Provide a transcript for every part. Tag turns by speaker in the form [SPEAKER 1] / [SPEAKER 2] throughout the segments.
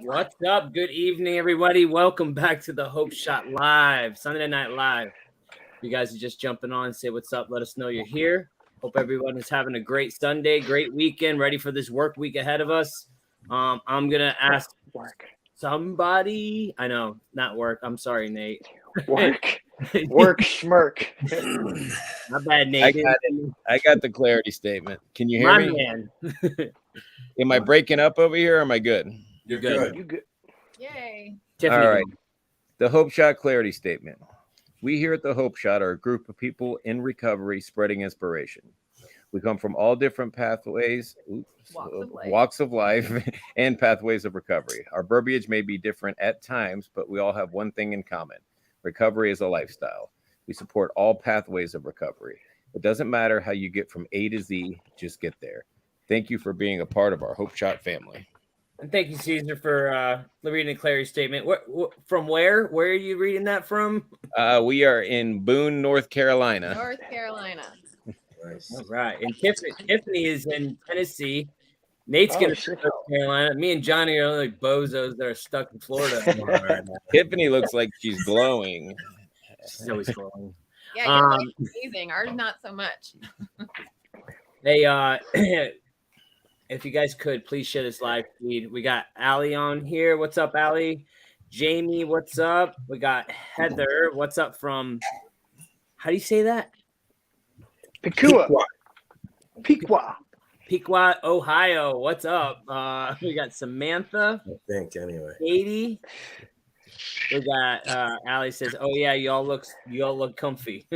[SPEAKER 1] What's up? Good evening, everybody. Welcome back to the Hope Shot Live, Sunday Night Live. You guys are just jumping on, say what's up, let us know you're here. Hope everyone is having a great Sunday, great weekend, ready for this work week ahead of us. I'm gonna ask somebody. I know, not work. I'm sorry, Nate.
[SPEAKER 2] Work, schmirk.
[SPEAKER 1] Not bad, Nate.
[SPEAKER 3] I got the clarity statement. Can you hear
[SPEAKER 1] My
[SPEAKER 3] me?
[SPEAKER 1] man.
[SPEAKER 3] Am I breaking up over here? Or am I good?
[SPEAKER 1] You're good.
[SPEAKER 2] You good?
[SPEAKER 4] Yay.
[SPEAKER 1] Tiffany.
[SPEAKER 3] All right. The Hope Shot clarity statement. We here at the Hope Shot are a group of people in recovery spreading inspiration. We come from all different pathways, walks of life, and pathways of recovery. Our verbiage may be different at times, but we all have one thing in common. Recovery is a lifestyle. We support all pathways of recovery. It doesn't matter how you get from A to Z, just get there. Thank you for being a part of our Hope Shot family.
[SPEAKER 1] And thank you, Caesar, for reading the clarity statement. From where? Where are you reading that from?
[SPEAKER 3] We are in Boone, North Carolina.
[SPEAKER 4] North Carolina.
[SPEAKER 1] Nice. All right. And Tiffany is in Tennessee. Nate's going to North Carolina. Me and Johnny are like bozos that are stuck in Florida.
[SPEAKER 3] Tiffany looks like she's glowing.
[SPEAKER 1] She's always glowing.
[SPEAKER 4] Yeah, you're amazing. Ours not so much.
[SPEAKER 1] Hey, if you guys could please share this live feed. We got Allie on here. What's up, Allie? Jamie, what's up? We got Heather. What's up from? How do you say that? Pequot, Ohio. What's up? We got Samantha.
[SPEAKER 5] I think anyway.
[SPEAKER 1] Katie. We got Allie says, "Oh yeah, y'all look comfy."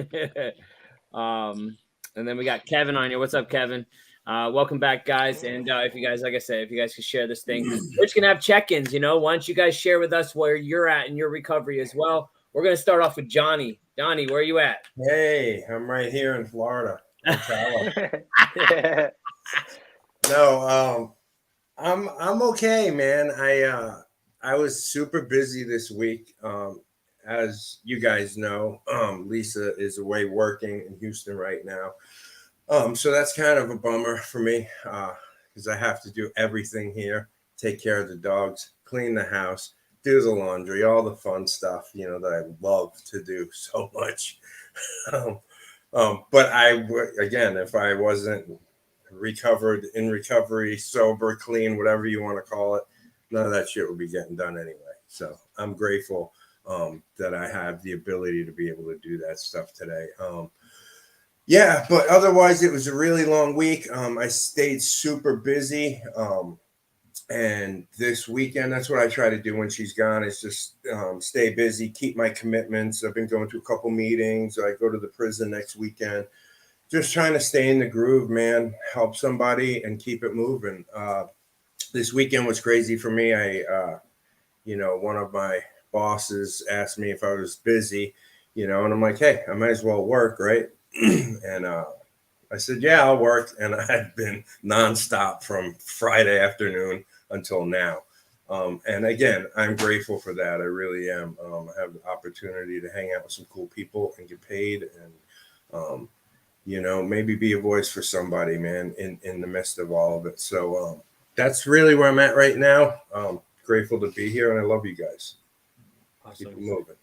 [SPEAKER 1] And then we got Kevin on here. What's up, Kevin? Welcome back, guys. And if you guys, like I said, if you guys could share this thing, we're just gonna have check-ins. Why don't you guys share with us where you're at in your recovery as well? We're gonna start off with Johnny. Johnny, where are you at?
[SPEAKER 5] Hey, I'm right here in Florida.
[SPEAKER 2] Yeah.
[SPEAKER 5] No, I'm okay, man. I was super busy this week. As you guys know, Lisa is away working in Houston right now. So that's kind of a bummer for me because I have to do everything here, take care of the dogs, clean the house, do the laundry, all the fun stuff, that I love to do so much. But again, if I wasn't in recovery, sober, clean, whatever you want to call it, none of that shit would be getting done anyway. So I'm grateful that I have the ability to be able to do that stuff today. Yeah, but otherwise it was a really long week. I stayed super busy. And this weekend, that's what I try to do when she's gone is just stay busy, keep my commitments. I've been going to a couple meetings. I go to the prison next weekend. Just trying to stay in the groove, man, help somebody and keep it moving. This weekend was crazy for me. One of my bosses asked me if I was busy, and I'm like, hey, I might as well work, right? And I said, yeah, I'll work. And I've been nonstop from Friday afternoon until now. And again, I'm grateful for that. I really am. I have the opportunity to hang out with some cool people and get paid and, maybe be a voice for somebody, man, in the midst of all of it. So that's really where I'm at right now. Grateful to be here, and I love you guys.
[SPEAKER 1] Awesome.
[SPEAKER 5] Keep it moving.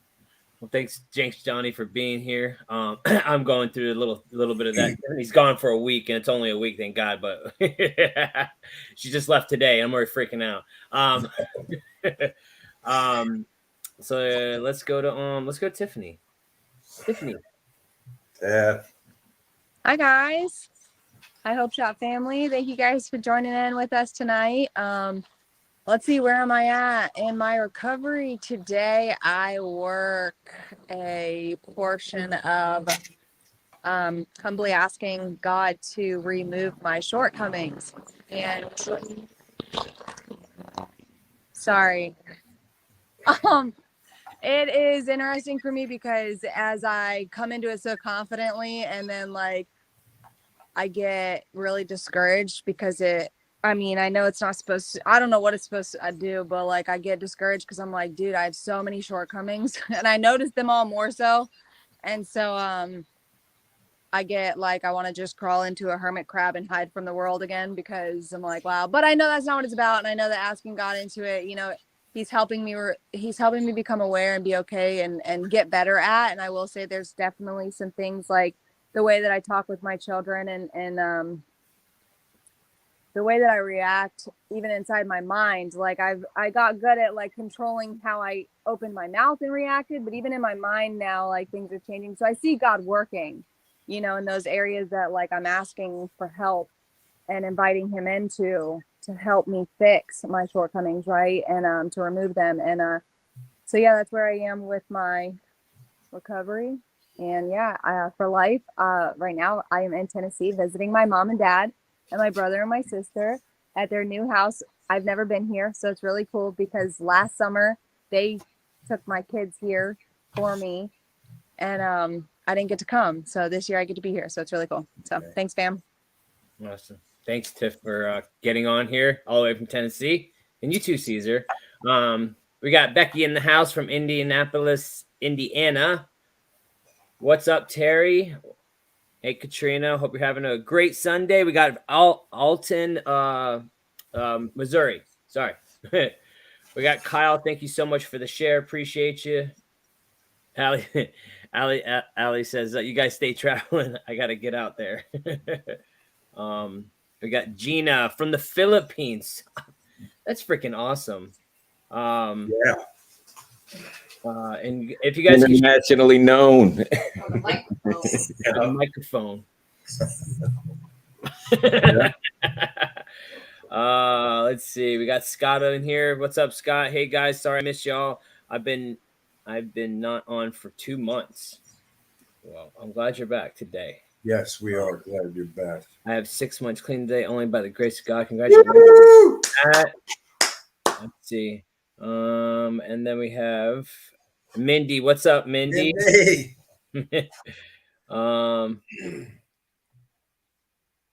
[SPEAKER 5] Well,
[SPEAKER 1] thanks, Johnny, for being here. I'm going through a little bit of that. He's gone for a week, and it's only a week, thank God. But she just left today. I'm already freaking out. So let's go to Tiffany. Tiffany.
[SPEAKER 5] Yeah.
[SPEAKER 6] Hi guys. Hi Hope Shot family. Thank you guys for joining in with us tonight. Let's see, where am I at in my recovery today? I work a portion of humbly asking God to remove my shortcomings. And sorry. It is interesting for me because as I come into it so confidently and then I get really discouraged because I know it's not supposed to, I don't know what it's supposed to do, but I get discouraged because I'm like, dude, I have so many shortcomings and I notice them all more so. And so, I get I want to just crawl into a hermit crab and hide from the world again because I'm like, wow, but I know that's not what it's about. And I know that asking God into it, he's helping me become aware and be okay and get better at. And I will say there's definitely some things like the way that I talk with my children and the way that I react even inside my mind. Like I got good at like controlling how I opened my mouth and reacted, but even in my mind now, like things are changing. So I see God working, you know, in those areas that like I'm asking for help and inviting him into to help me fix my shortcomings, right? And to remove them. And so yeah, that's where I am with my recovery. And yeah, for life, right now I am in Tennessee visiting my mom and dad and my brother and my sister at their new house. I've never been here, so it's really cool because last summer they took my kids here for me, and I didn't get to come. So this year I get to be here, so it's really cool. So thanks, fam.
[SPEAKER 1] Awesome. Thanks, Tiff, for getting on here all the way from Tennessee. And you too, Caesar. We got Becky in the house from Indianapolis, Indiana. What's up, Terry? Hey, Katrina. Hope you're having a great Sunday. We got Alton, Missouri. Sorry. We got Kyle. Thank you so much for the share. Appreciate you. Allie says, you guys stay traveling. I got to get out there. We got Gina from the Philippines. That's freaking awesome.
[SPEAKER 5] Yeah.
[SPEAKER 1] And if you guys
[SPEAKER 3] internationally known.
[SPEAKER 1] a microphone. Let's see. We got Scott in here. What's up, Scott? Hey guys, sorry I missed y'all. I've been not on for 2 months. Well, I'm glad you're back today.
[SPEAKER 5] Yes, we are glad you're back.
[SPEAKER 1] I have 6 months clean today, only by the grace of God. Congratulations. Let's see. And then we have Mindy. What's up, Mindy?
[SPEAKER 5] Hey.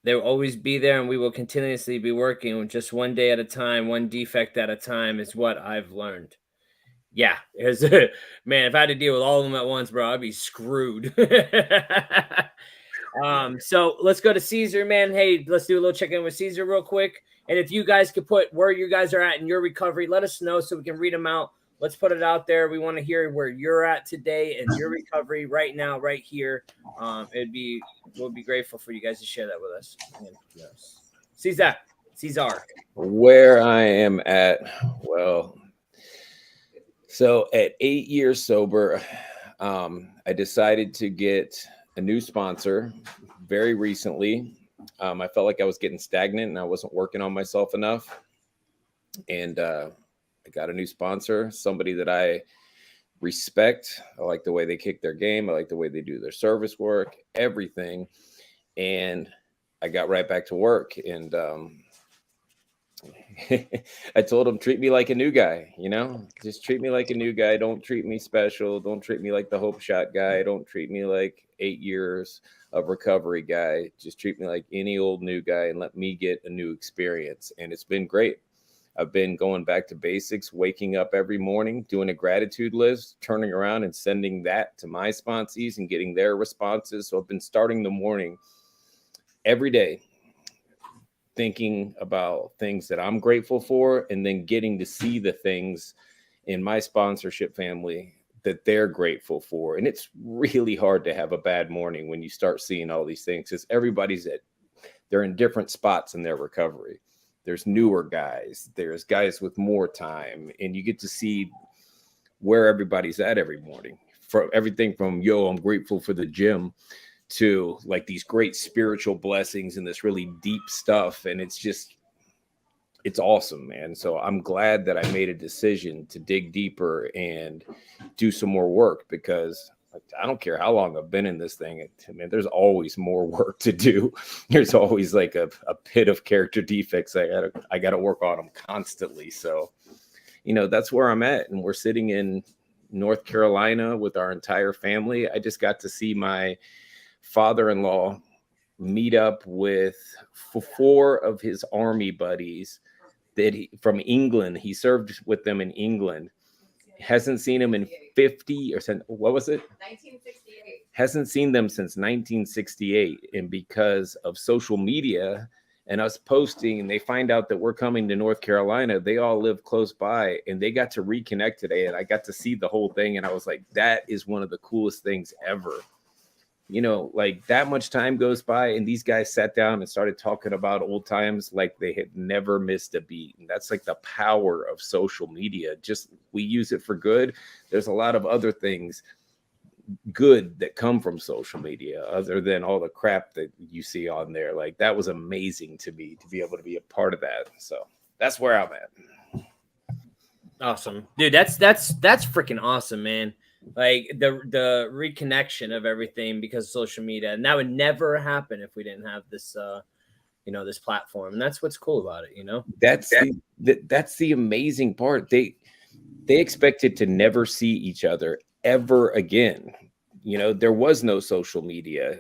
[SPEAKER 1] They will always be there, and we will continuously be working just one day at a time, one defect at a time is what I've learned. Yeah, man, if I had to deal with all of them at once, bro, I'd be screwed. So let's go to Caesar, man. Hey, let's do a little check-in with Caesar real quick. And if you guys could put where you guys are at in your recovery, let us know so we can read them out. Let's put it out there. We want to hear where you're at today and your recovery right now, right here. We'll be grateful for you guys to share that with us. Yes. Caesar.
[SPEAKER 3] Where I am at, well, so at 8 years sober, I decided to get a new sponsor very recently. I felt like I was getting stagnant and I wasn't working on myself enough. And I got a new sponsor, somebody that I respect. I like the way they kick their game. I like the way they do their service work, everything. And I got right back to work. And I told him, treat me like a new guy, just treat me like a new guy. Don't treat me special. Don't treat me like the Hope Shot guy. Don't treat me like 8 years of recovery guy. Just treat me like any old new guy and let me get a new experience. And it's been great. I've been going back to basics, waking up every morning, doing a gratitude list, turning around and sending that to my sponsees and getting their responses. So I've been starting the morning every day thinking about things that I'm grateful for and then getting to see the things in my sponsorship family that they're grateful for. And it's really hard to have a bad morning when you start seeing all these things because they're in different spots in their recovery. There's newer guys, there's guys with more time, and you get to see where everybody's at every morning. From everything from, I'm grateful for the gym, to like these great spiritual blessings and this really deep stuff. And it's awesome, man. So I'm glad that I made a decision to dig deeper and do some more work because I don't care how long I've been in this thing. There's always more work to do. There's always like a pit of character defects. I got to work on them constantly. So, that's where I'm at. And we're sitting in North Carolina with our entire family. I just got to see my father-in-law meet up with 4 of his army buddies from England. He served with them in England. Hasn't seen him in 50 or what was it?
[SPEAKER 4] 1968.
[SPEAKER 3] Hasn't seen them since 1968. And because of social media and us posting, and they find out that we're coming to North Carolina. They all live close by, and they got to reconnect today, and I got to see the whole thing, and I was like, that is one of the coolest things ever. You know, like that much time goes by, and these guys sat down and started talking about old times like they had never missed a beat. And that's like the power of social media. Just we use it for good. There's a lot of other things good that come from social media other than all the crap that you see on there. Like that was amazing to me to be able to be a part of that. So that's where I'm at.
[SPEAKER 1] Awesome, dude. That's freaking awesome, man. Like the reconnection of everything because of social media, and that would never happen if we didn't have this this platform. And that's what's cool about it,
[SPEAKER 3] That's the amazing part. They expected to never see each other ever again. There was no social media.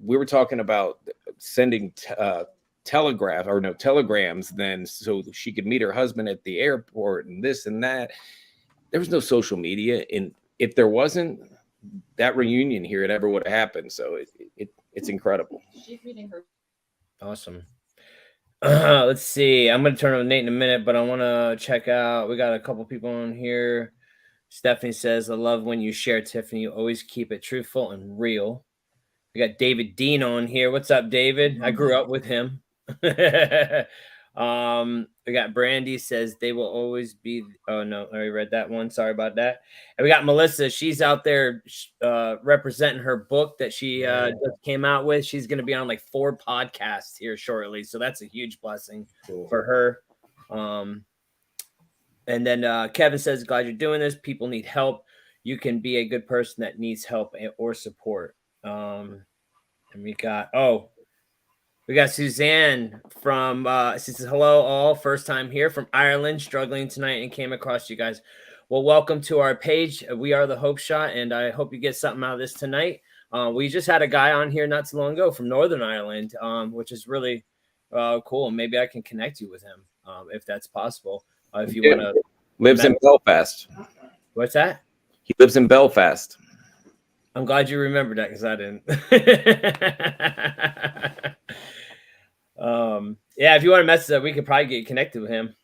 [SPEAKER 3] We were talking about sending telegrams then so she could meet her husband at the airport and this and that. There was no social media, and if there wasn't, that reunion here, it never would have happened. So it's incredible.
[SPEAKER 4] She's reading her.
[SPEAKER 1] Awesome. Let's see. I'm going to turn over to Nate in a minute, but I want to check out. We got a couple people on here. Stephanie says, I love when you share, Tiffany. You always keep it truthful and real. We got David Dean on here. What's up, David? I grew up with him. We got Brandy says they will always be. Oh no, I already read that one. Sorry about that. And we got Melissa. She's out there representing her book that she just came out with. She's going to be on like 4 podcasts here shortly, so that's a huge blessing for her. And then Kevin says, glad you're doing this. People need help. You can be a good person that needs help or support. And we got Suzanne from she says, hello all, first time here from Ireland, struggling tonight and came across you guys. Well, welcome to our page. We are the Hope Shot, and I hope you get something out of this tonight. We just had a guy on here not too long ago from Northern Ireland, which is really cool. Maybe I can connect you with him if that's possible. If you want to.
[SPEAKER 3] Lives in Belfast.
[SPEAKER 1] What's that?
[SPEAKER 3] He lives in Belfast.
[SPEAKER 1] I'm glad you remembered that because I didn't. Yeah, if you want to message up, we could probably get connected with him.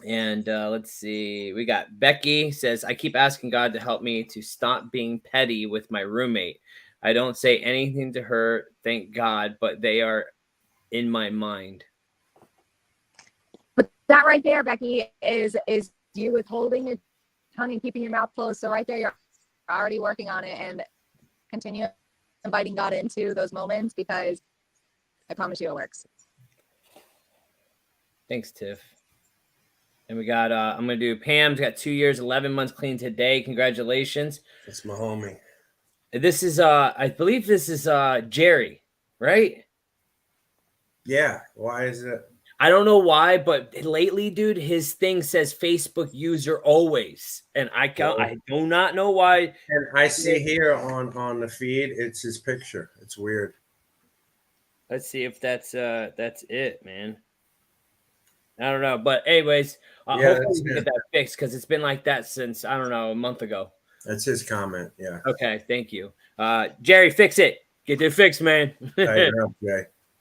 [SPEAKER 1] Let's see. We got Becky says, I keep asking God to help me to stop being petty with my roommate. I don't say anything to her, thank God, but they are in my mind.
[SPEAKER 6] But that right there, Becky, is you withholding your tongue and keeping your mouth closed. So right there, you're already working on it, and continue inviting God into those moments, because I promise you it works.
[SPEAKER 1] Thanks, Tiff. And we got, I'm going to do Pam's got 2 years, 11 months clean today. Congratulations.
[SPEAKER 5] That's my homie.
[SPEAKER 1] This is, I believe this is Jerry, right?
[SPEAKER 5] Yeah. Why is it?
[SPEAKER 1] I don't know why, but lately, dude, his thing says Facebook user always. And I do not know why.
[SPEAKER 5] And I see here on the feed, it's his picture. It's weird.
[SPEAKER 1] Let's see if that's it, man. I don't know. But anyways, hopefully we can get that fixed, because it's been like that since, I don't know, a month ago.
[SPEAKER 5] That's his comment. Yeah.
[SPEAKER 1] Okay. Thank you. Jerry, fix it. Get it fixed, man.
[SPEAKER 5] Okay.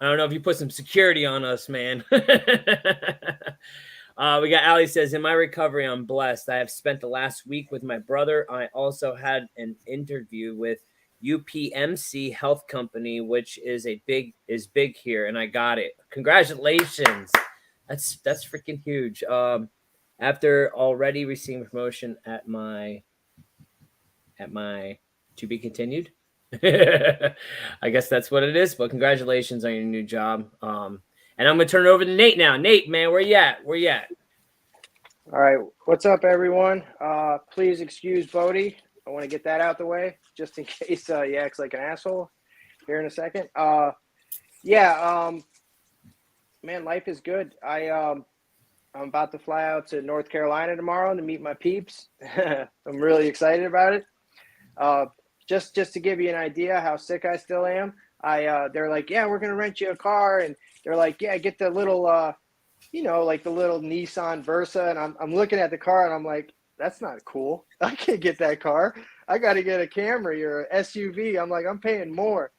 [SPEAKER 1] I don't know if you put some security on us, man. We got Ali says, in my recovery, I'm blessed. I have spent the last week with my brother. I also had an interview with UPMC Health Company, which is big here, and I got it. Congratulations. That's freaking huge. After already receiving promotion at my to be continued. I guess that's what it is, but congratulations on your new job. And I'm gonna turn it over to Nate now. Nate, man, where you at?
[SPEAKER 2] All right, what's up, everyone? Please excuse Bodie. I want to get that out the way, just in case he acts like an asshole here in a second. Man, life is good. I'm about to fly out to North Carolina tomorrow to meet my peeps. I'm really excited about it. Just to give you an idea how sick I still am, they're like, yeah, we're gonna rent you a car, and they're like, yeah, get the little, like the little Nissan Versa, and I'm looking at the car, and I'm like, that's not cool. I can't get that car. I got to get a Camry or an SUV. I'm like, I'm paying more.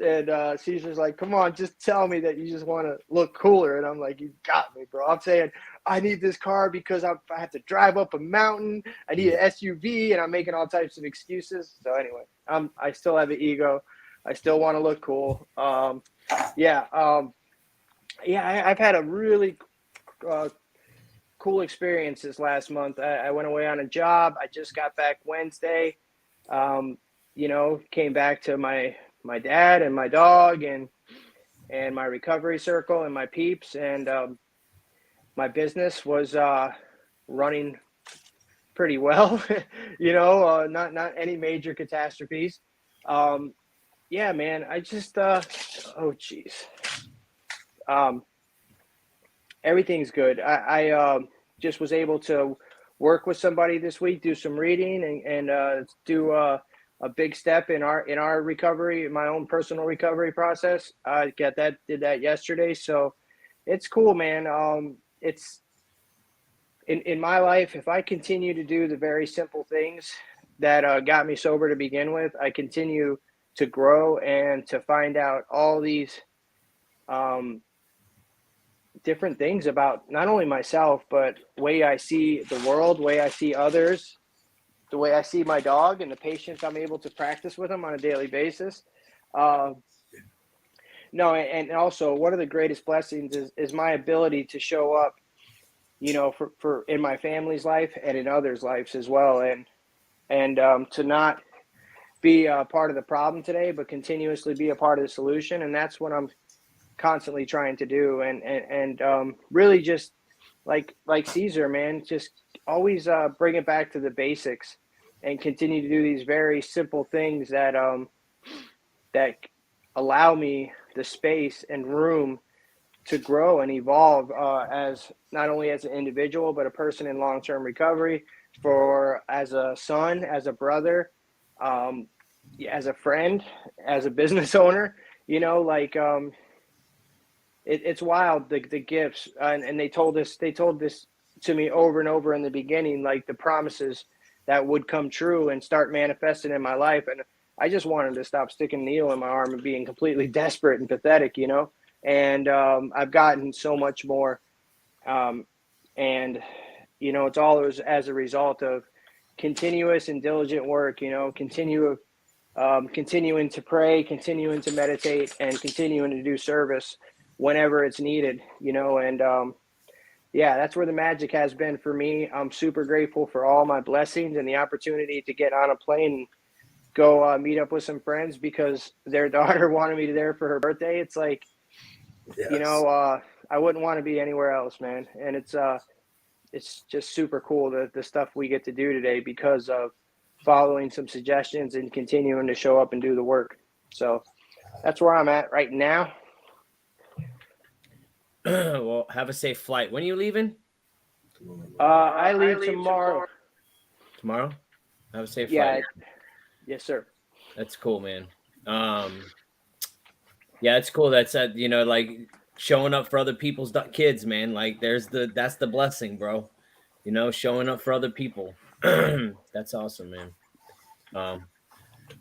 [SPEAKER 2] And Caesar's like, come on, just tell me that you just want to look cooler. And I'm like, you got me, bro. I'm saying I need this car because I have to drive up a mountain. I need an SUV, and I'm making all types of excuses. So anyway, I still have an ego. I still want to look cool. I've had a really cool experience this last month. I went away on a job. I just got back Wednesday. Came back to my dad and my dog and my recovery circle and my peeps, and my business was running pretty well. Not any major catastrophes. Man, I just everything's good. I just was able to work with somebody this week, do some reading, and do a big step in our recovery, my own personal recovery process. I did that yesterday, so it's cool, man. It's in my life, if I continue to do the very simple things that got me sober to begin with, I continue to grow and to find out all these different things about not only myself, but way I see the world, way I see others, the way I see my dog, and the patience I'm able to practice with him on a daily basis. And also one of the greatest blessings is my ability to show up, for in my family's life and in others' lives as well. And to not be a part of the problem today, but continuously be a part of the solution. And that's what I'm constantly trying to do. And really just like Caesar, man, just always bring it back to the basics and continue to do these very simple things that allow me the space and room to grow and evolve as not only as an individual, but a person in long-term recovery, as a son, as a brother, as a friend, as a business owner. It's wild, the gifts, and they told this to me over and over in the beginning, like the promises that would come true and start manifesting in my life. And I just wanted to stop sticking a needle in my arm and being completely desperate and pathetic, and I've gotten so much more. It's all as a result of continuous and diligent work, continuing to pray, continuing to meditate, and continuing to do service whenever it's needed, that's where the magic has been for me. I'm super grateful for all my blessings and the opportunity to get on a plane and go meet up with some friends because their daughter wanted me there for her birthday. It's like,
[SPEAKER 5] Yes.
[SPEAKER 2] I wouldn't want to be anywhere else, man. And it's just super cool, the stuff we get to do today because of following some suggestions and continuing to show up and do the work. So that's where I'm at right now.
[SPEAKER 1] Well, have a safe flight. When are you leaving?
[SPEAKER 2] I leave tomorrow.
[SPEAKER 1] Tomorrow? Have a safe
[SPEAKER 2] Yeah.
[SPEAKER 1] flight.
[SPEAKER 2] Yes, sir.
[SPEAKER 1] That's cool, man. It's cool. That's like showing up for other people's kids, man. Like that's the blessing, bro. Showing up for other people. That's awesome, man. Why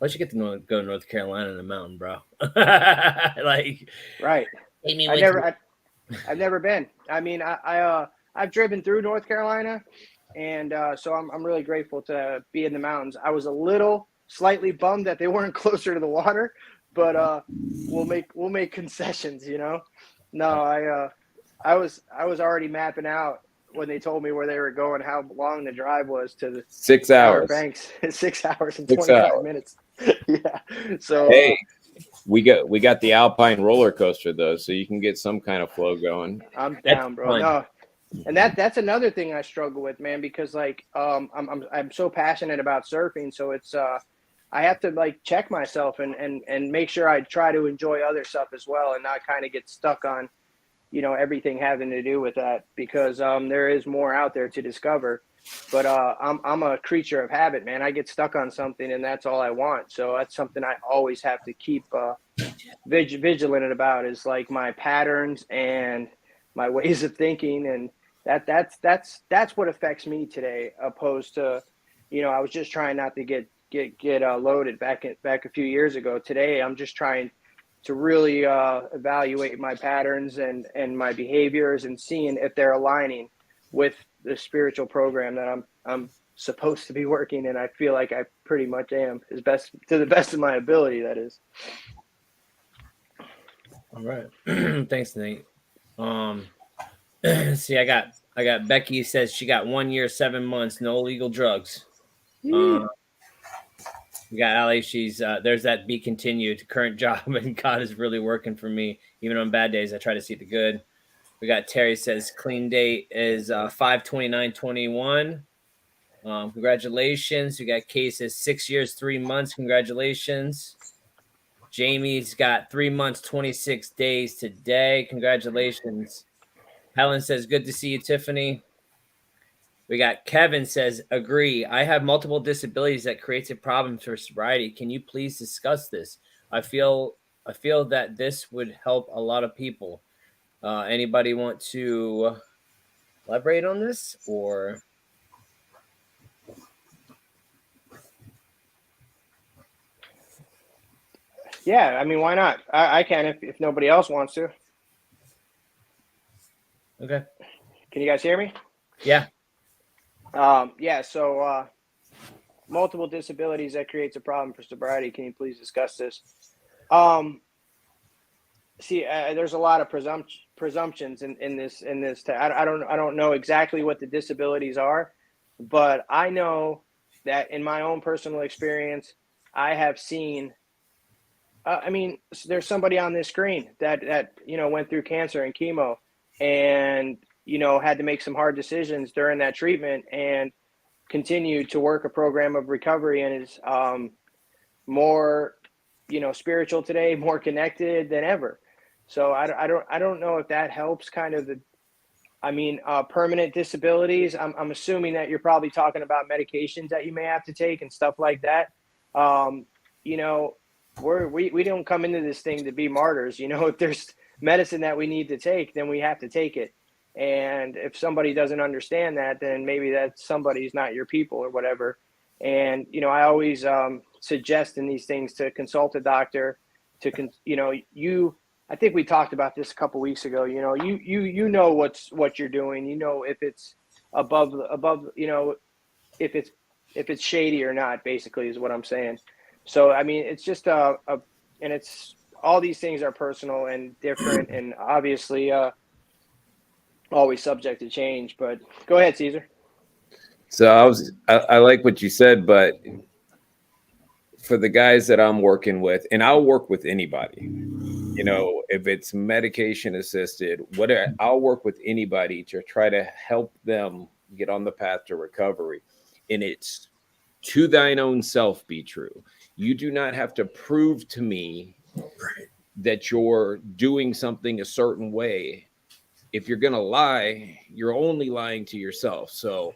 [SPEAKER 1] don't you get to go to North Carolina in the mountain, bro? Like,
[SPEAKER 2] right. I've never been. I mean, I've driven through North Carolina, and so I'm really grateful to be in the mountains. I was slightly bummed that they weren't closer to the water, but we'll make concessions, No, I was already mapping out when they told me where they were going, how long the drive was to the
[SPEAKER 3] 6 hours.
[SPEAKER 2] Banks. 6 hours and
[SPEAKER 3] 6
[SPEAKER 2] 25
[SPEAKER 3] hours.
[SPEAKER 2] minutes. Yeah. So
[SPEAKER 3] hey, we got the Alpine roller coaster though, so you can get some kind of flow going.
[SPEAKER 2] I'm down, bro.
[SPEAKER 1] fun.
[SPEAKER 2] No. And that's another thing I struggle with, man, because like I'm so passionate about surfing, so it's I have to like check myself and make sure I try to enjoy other stuff as well and not kind of get stuck on everything having to do with that, because there is more out there to discover. But I'm a creature of habit, man. I get stuck on something and that's all I want. So that's something I always have to keep vigilant about, is like my patterns and my ways of thinking, and that's what affects me today, opposed to I was just trying not to get loaded back a few years ago. Today I'm just trying really evaluate my patterns and my behaviors and seeing if they're aligning with the spiritual program that I'm supposed to be working, and I feel like I pretty much am, to the best of my ability, that is.
[SPEAKER 1] All right. Thanks, Nate. See, I got Becky says she got 1 year, 7 months, no illegal drugs. We got Allie. She's there's that be continued current job, and God is really working for me. Even on bad days, I try to see the good. We got Terry says clean date is 5/29/21. Congratulations. We got Kay says 6 years, 3 months. Congratulations. Jamie's got 3 months, 26 days today. Congratulations. Helen says, good to see you, Tiffany. We got Kevin says, agree. I have multiple disabilities that creates a problem for sobriety. Can you please discuss this? I feel that this would help a lot of people. Anybody want to elaborate on this, or?
[SPEAKER 2] Yeah, I mean, why not? I can if nobody else wants to.
[SPEAKER 1] Okay.
[SPEAKER 2] Can you guys hear me?
[SPEAKER 1] Yeah.
[SPEAKER 2] So multiple disabilities that creates a problem for sobriety. Can you please discuss this? There's a lot of presumptions in this. I don't know exactly what the disabilities are, but I know that in my own personal experience, I have seen. There's somebody on this screen that went through cancer and chemo, and had to make some hard decisions during that treatment, and continued to work a program of recovery, and is more spiritual today, more connected than ever. So I don't know if that helps kind of permanent disabilities. I'm assuming that you're probably talking about medications that you may have to take and stuff like that. We don't come into this thing to be martyrs. If there's medicine that we need to take, then we have to take it. And if somebody doesn't understand that, then maybe that somebody's not your people or whatever. And, I always suggest in these things to consult a doctor, I think we talked about this a couple weeks ago, you know what you're doing, if it's above, if it's shady or not, basically is what I'm saying. So, it's just and it's, all these things are personal and different, and obviously always subject to change. But go ahead, Caesar.
[SPEAKER 3] So I like what you said, but for the guys that I'm working with, and I'll work with anybody, if it's medication assisted, whatever, I'll work with anybody to try to help them get on the path to recovery. And it's to thine own self be true. You do not have to prove to me that you're doing something a certain way. If you're going to lie, you're only lying to yourself. So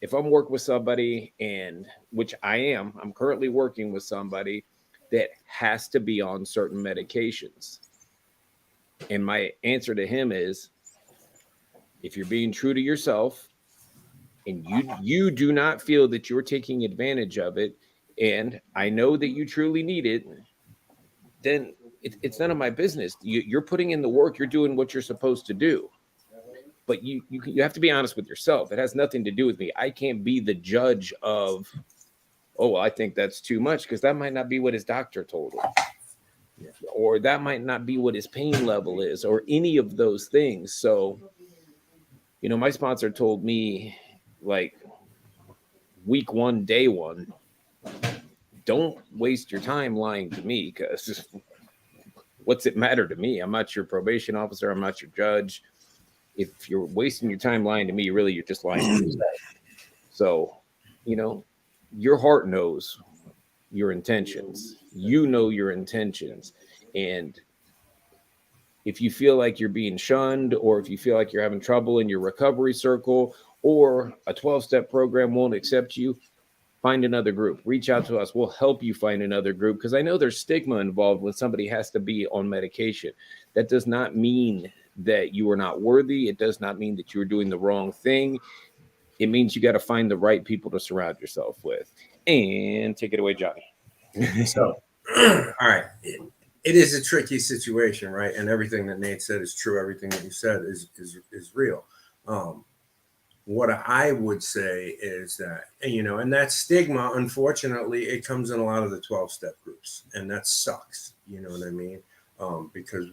[SPEAKER 3] if I'm working with somebody, and which I'm currently working with somebody that has to be on certain medications. And my answer to him is, if you're being true to yourself and you do not feel that you're taking advantage of it, and I know that you truly need it, then it's none of my business. You're putting in the work. You're doing what you're supposed to do. But you have to be honest with yourself. It has nothing to do with me. I can't be the judge of, I think that's too much, because that might not be what his doctor told him. Yeah. Or that might not be what his pain level is, or any of those things. So, my sponsor told me, like, week 1, day 1, don't waste your time lying to me, because what's it matter to me? I'm not your probation officer. I'm not your judge. If you're wasting your time lying to me, really, you're just lying to yourself. So, your heart knows your intentions. You know your intentions. And if you feel like you're being shunned, or if you feel like you're having trouble in your recovery circle, or a 12-step program won't accept you, find another group. Reach out to us. We'll help you find another group, because I know there's stigma involved when somebody has to be on medication. That does not mean that you are not worthy. It does not mean that you're doing the wrong thing. It means you got to find the right people to surround yourself with. And take it away, Johnny.
[SPEAKER 5] So, all right. it is a tricky situation, right? And everything that Nate said is true. Everything that you said is real. What I would say is that, and that stigma, unfortunately, it comes in a lot of the 12-step groups, and that sucks. You know what I mean? Because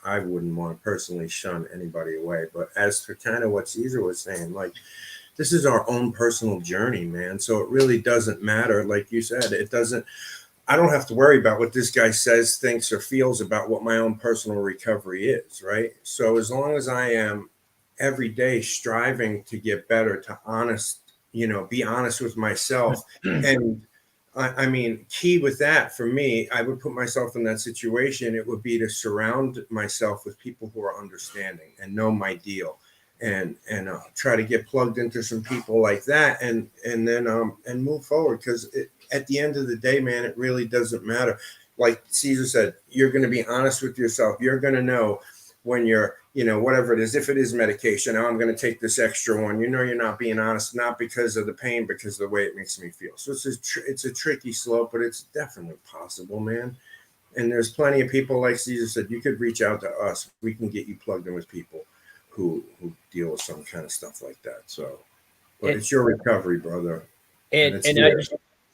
[SPEAKER 5] I wouldn't want to personally shun anybody away. But as to kind of what Caesar was saying, like, this is our own personal journey, man. So it really doesn't matter. Like you said, I don't have to worry about what this guy says, thinks, or feels about what my own personal recovery is, right? So as long as I am every day striving to get better, to be honest with myself. And I mean, key with that for me, I would put myself in that situation. It would be to surround myself with people who are understanding and know my deal, and try to get plugged into some people like that, and then move forward. Because at the end of the day, man, it really doesn't matter. Like Caesar said, you're going to be honest with yourself. You're going to know when you're, whatever it is, if it is medication, I'm going to take this extra one. You're not being honest, not because of the pain, because of the way it makes me feel. So it's a tricky slope, but it's definitely possible, man. And there's plenty of people, like Caesar said, you could reach out to us. We can get you plugged in with people who deal with some kind of stuff like that. So, but it's your recovery, brother.
[SPEAKER 1] And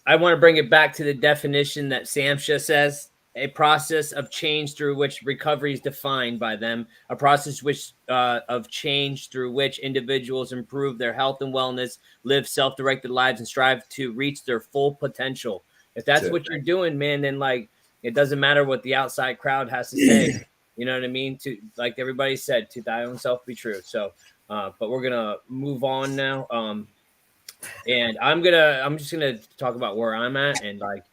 [SPEAKER 1] I want to bring it back to the definition that Samsha says: a process of change through which recovery is defined by them, a process of change through which individuals improve their health and wellness, live self-directed lives, and strive to reach their full potential. If that's what you're doing, man, then like it doesn't matter what the outside crowd has to say. You know what I mean? To, like everybody said, to thy own self be true. So, but we're gonna move on now. And I'm just gonna talk about where I'm at, and like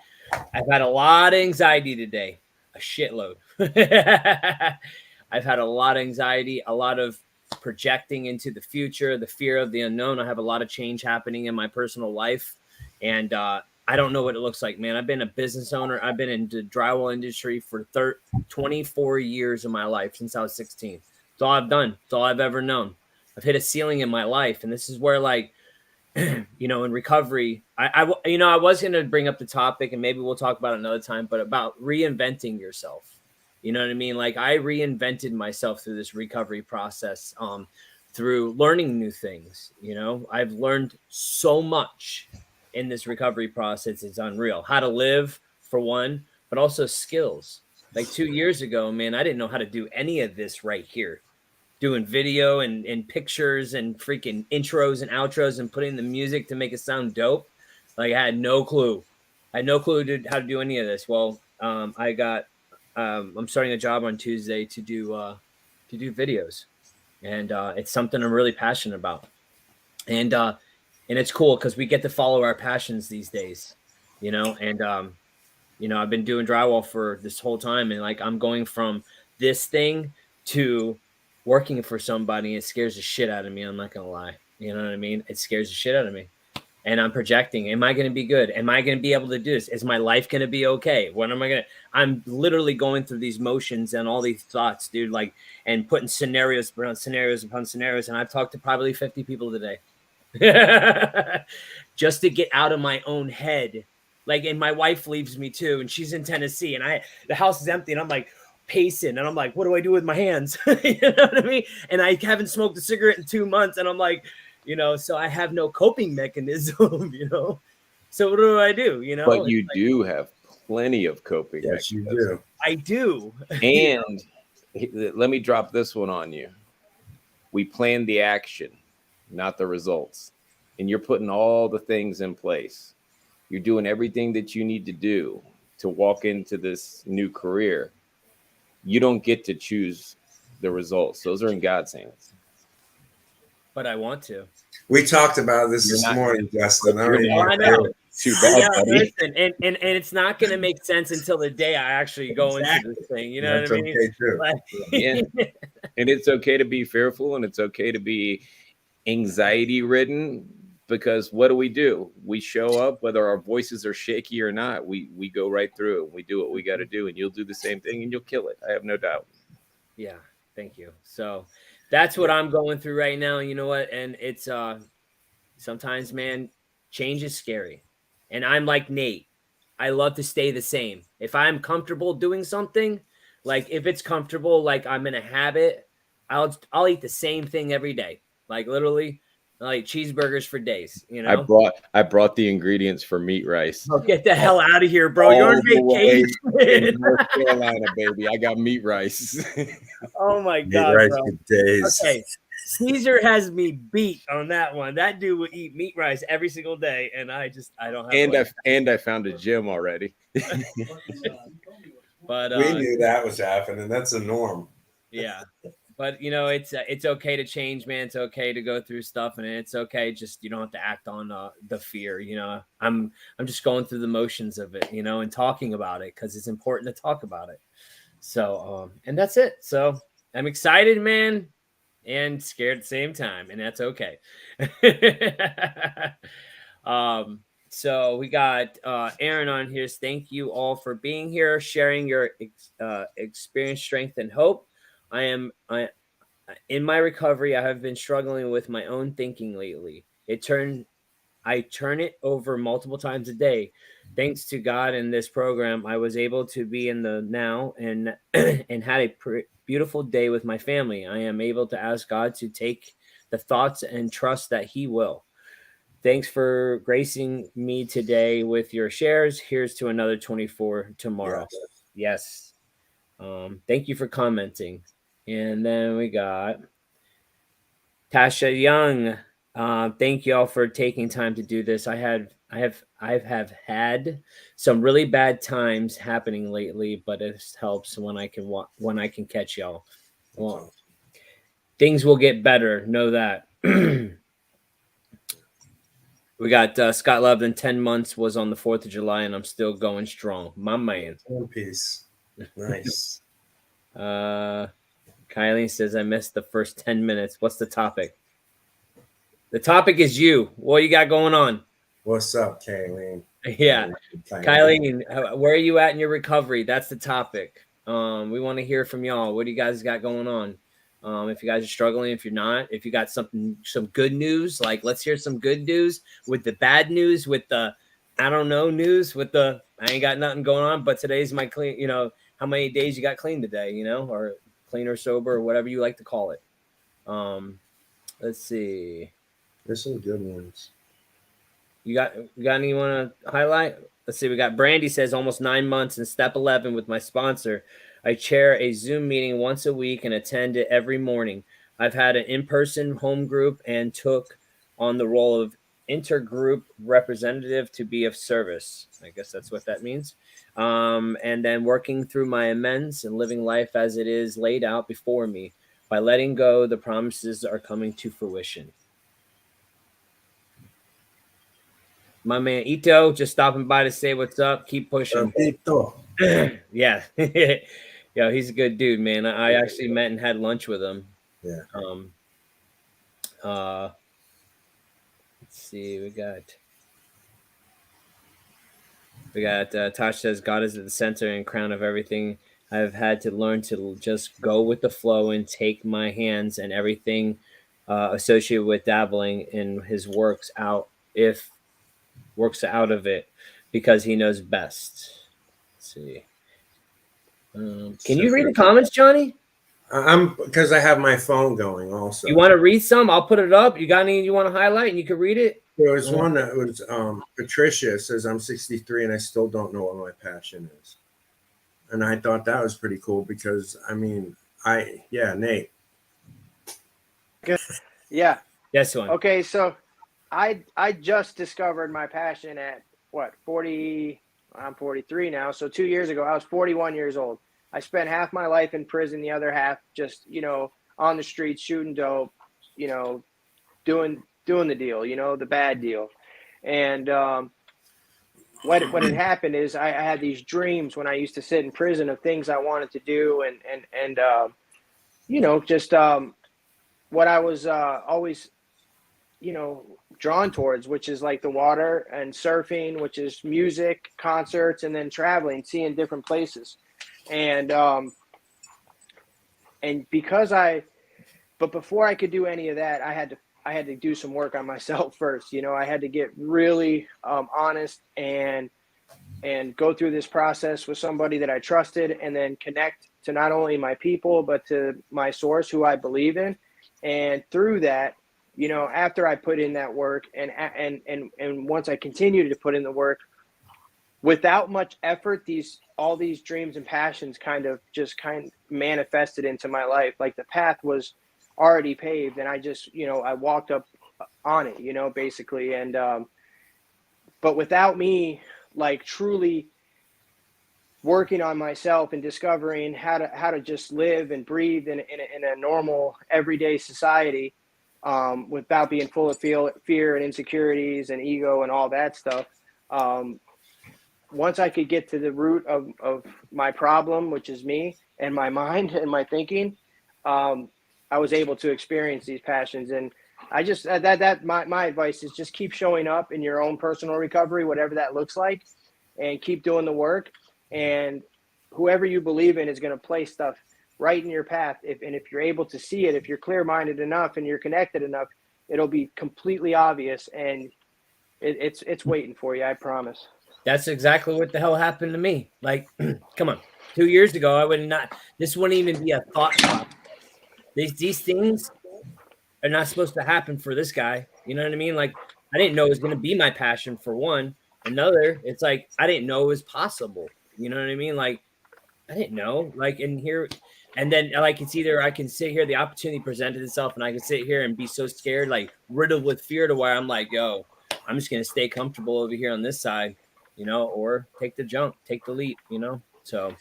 [SPEAKER 1] I've had a lot of anxiety today, a shitload. I've had a lot of anxiety, a lot of projecting into the future, the fear of the unknown. I have a lot of change happening in my personal life, and I don't know what it looks like, man. I've been a business owner. I've been in the drywall industry for 24 years of my life since I was 16. It's all I've done. It's all I've ever known. I've hit a ceiling in my life, and this is where, like, in recovery, I was going to bring up the topic, and maybe we'll talk about it another time, but about reinventing yourself. You know what I mean? Like, I reinvented myself through this recovery process, through learning new things. I've learned so much in this recovery process. It's unreal. How to live, for one, but also skills. Like 2 years ago, man, I didn't know how to do any of this right here. Doing video and pictures and freaking intros and outros and putting the music to make it sound dope. Like I had no clue. I had no clue how to do any of this. Well, I'm starting a job on Tuesday to do videos, and it's something I'm really passionate about. And it's cool because we get to follow our passions these days, and I've been doing drywall for this whole time, and like I'm going from this thing to working for somebody. It scares the shit out of me. I'm not gonna lie. You know what I mean? It scares the shit out of me. And I'm projecting. Am I going to be good? Am I going to be able to do this? Is my life going to be okay? When am I going to? I'm literally going through these motions and all these thoughts, dude, like, and putting scenarios upon scenarios upon scenarios. And I've talked to probably 50 people today just to get out of my own head. Like, and my wife leaves me too. And she's in Tennessee, and the house is empty. And I'm like, pacing, and I'm like, what do I do with my hands? You know what I mean? And I haven't smoked a cigarette in 2 months, and I'm like, so I have no coping mechanism, so what do I do?
[SPEAKER 3] But you do have plenty of coping
[SPEAKER 5] Yes, you
[SPEAKER 3] mechanisms.
[SPEAKER 5] do.
[SPEAKER 1] I do.
[SPEAKER 3] And let me drop this one on you. We plan the action, not the results. And you're putting all the things in place. You're doing everything that you need to do to walk into this new career. You don't get to choose the results. Those are in God's hands.
[SPEAKER 1] But I want to.
[SPEAKER 5] We talked about this morning, Justin. I
[SPEAKER 1] know.
[SPEAKER 3] Too bad, buddy.
[SPEAKER 1] Listen, and it's not going to make sense until the day I actually go into this thing. You know what I mean?
[SPEAKER 5] Okay too.
[SPEAKER 1] Like,
[SPEAKER 3] Yeah. And it's okay to be fearful, and it's okay to be anxiety ridden, because what do? We show up, whether our voices are shaky or not. We go right through it, and we do what we got to do, and you'll do the same thing, and you'll kill it. I have no doubt.
[SPEAKER 1] Yeah, thank you. So that's what I'm going through right now. You know what? And it's sometimes, man, change is scary. And I'm like Nate. I love to stay the same. If I'm comfortable doing something, like if it's comfortable, like I'm in a habit, I'll eat the same thing every day. Like literally, like cheeseburgers for days. You know.
[SPEAKER 3] I brought the ingredients for meat rice.
[SPEAKER 1] Oh, get the hell out of here, bro! You're on
[SPEAKER 3] All the way in
[SPEAKER 1] vacation.
[SPEAKER 3] North Carolina, baby. I got meat rice.
[SPEAKER 1] Oh my
[SPEAKER 5] Meat
[SPEAKER 1] god,
[SPEAKER 5] rice
[SPEAKER 1] bro.
[SPEAKER 5] for days.
[SPEAKER 1] Okay, Caesar has me beat on that one. That dude will eat meat rice every single day, and I don't have.
[SPEAKER 3] I found a gym already.
[SPEAKER 1] But
[SPEAKER 5] We knew that was happening. That's a norm.
[SPEAKER 1] yeah, but you know it's okay to change, man. It's okay to go through stuff, and it's okay. Just you don't have to act on the fear. You know, I'm just going through the motions of it, you know, and talking about it because it's important to talk about it. So and that's it. So I'm excited, man, and scared at the same time, and that's okay. So we got Aaron on here. Thank you all for being here, sharing your experience, strength, and hope. I in my recovery. I have been struggling with my own thinking lately. I turn it over multiple times a day. Thanks to God and this program, I was able to be in the now and and had a beautiful day with my family. I am able to ask God to take the thoughts and trust that He will. Thanks for gracing me today with your shares. Here's to another 24 tomorrow. Yes. Thank you for commenting. And then we got Tasha Young. Thank you all for taking time to do this. I have had some really bad times happening lately, but it helps when I can catch y'all. Well, things will get better. Know that. We got Scott Love in 10 months was on the 4th of July, and I'm still going strong. My man.
[SPEAKER 5] One piece. Nice.
[SPEAKER 1] Kylie says, I missed the first 10 minutes. What's the topic? The topic is you. What you got going on?
[SPEAKER 5] What's up, Kayleen?
[SPEAKER 1] Yeah. Kylie, where are you at in your recovery? That's the topic. We want to hear from y'all. What do you guys got going on? If you guys are struggling, if you're not, if you got some good news, like let's hear some good news with the bad news, with the I don't know news, with the I ain't got nothing going on, but today's my clean, you know, how many days you got clean today, you know, or clean or sober or whatever you like to call it. Let's see.
[SPEAKER 5] There's some good ones.
[SPEAKER 1] You got any you want to highlight? Let's see. We got Brandy says almost 9 months in step 11 with my sponsor. I chair a Zoom meeting once a week and attend it every morning. I've had an in-person home group and took on the role of intergroup representative to be of service. I guess that's what that means. And then working through my amends and living life as it is laid out before me. By letting go, the promises are coming to fruition. My man Ito just stopping by to say what's up. Keep pushing. Yeah. Yo, he's a good dude, man. I actually met and had lunch with him.
[SPEAKER 5] Yeah.
[SPEAKER 1] Let's see. We got Tosh says God is at the center and crown of everything. I've had to learn to just go with the flow and take my hands and everything associated with dabbling in His works out of it because He knows best. Let's see. Can you read the comments, Johnny?
[SPEAKER 5] I'm because I have my phone going also.
[SPEAKER 1] You want to read some? I'll put it up. You got any you want to highlight and you can read it?
[SPEAKER 5] There was one that was Patricia says I'm 63 and I still don't know what my passion is. And I thought that was pretty cool because Nate.
[SPEAKER 2] Yeah.
[SPEAKER 1] This one.
[SPEAKER 2] Okay, so I just discovered my passion at 40. I'm 43 now. So 2 years ago, I was 41 years old. I spent half my life in prison, the other half just, on the streets, shooting dope, doing the deal, the bad deal. And what had happened is I had these dreams when I used to sit in prison of things I wanted to do and what I was always, drawn towards, which is like the water, and surfing, which is music, concerts, and then traveling, seeing different places. And but before I could do any of that, I had to do some work on myself first. I had to get really honest and and go through this process with somebody that I trusted, and then connect to not only my people, but to my source who I believe in. And through that, you know, after I put in that work and once I continued to put in the work, without much effort, all these dreams and passions kind of manifested into my life. Like the path was already paved, and I just, you know, I walked up on it, you know, basically. And but without me like truly working on myself and discovering how to just live and breathe in a normal everyday society, without being full of fear and insecurities and ego and all that stuff. Once I could get to the root of my problem, which is me and my mind and my thinking, I was able to experience these passions. And I just, my advice is just keep showing up in your own personal recovery, whatever that looks like, and keep doing the work. And whoever you believe in is going to place stuff right in your path. If you're able to see it, if you're clear-minded enough and you're connected enough, it'll be completely obvious, and it's waiting for you. I promise.
[SPEAKER 1] That's exactly what the hell happened to me. Like, come on, 2 years ago, I would not. This wouldn't even be a thought process. These things are not supposed to happen for this guy. You know what I mean? Like, I didn't know it was going to be my passion for one. Another, it's like I didn't know it was possible. You know what I mean? Like, I didn't know. Like, in here, and then like it's either I can sit here, the opportunity presented itself, and I can sit here and be so scared, like riddled with fear, to where I'm like, yo, I'm just gonna stay comfortable over here on this side, you know, or take the jump, take the leap, you know. So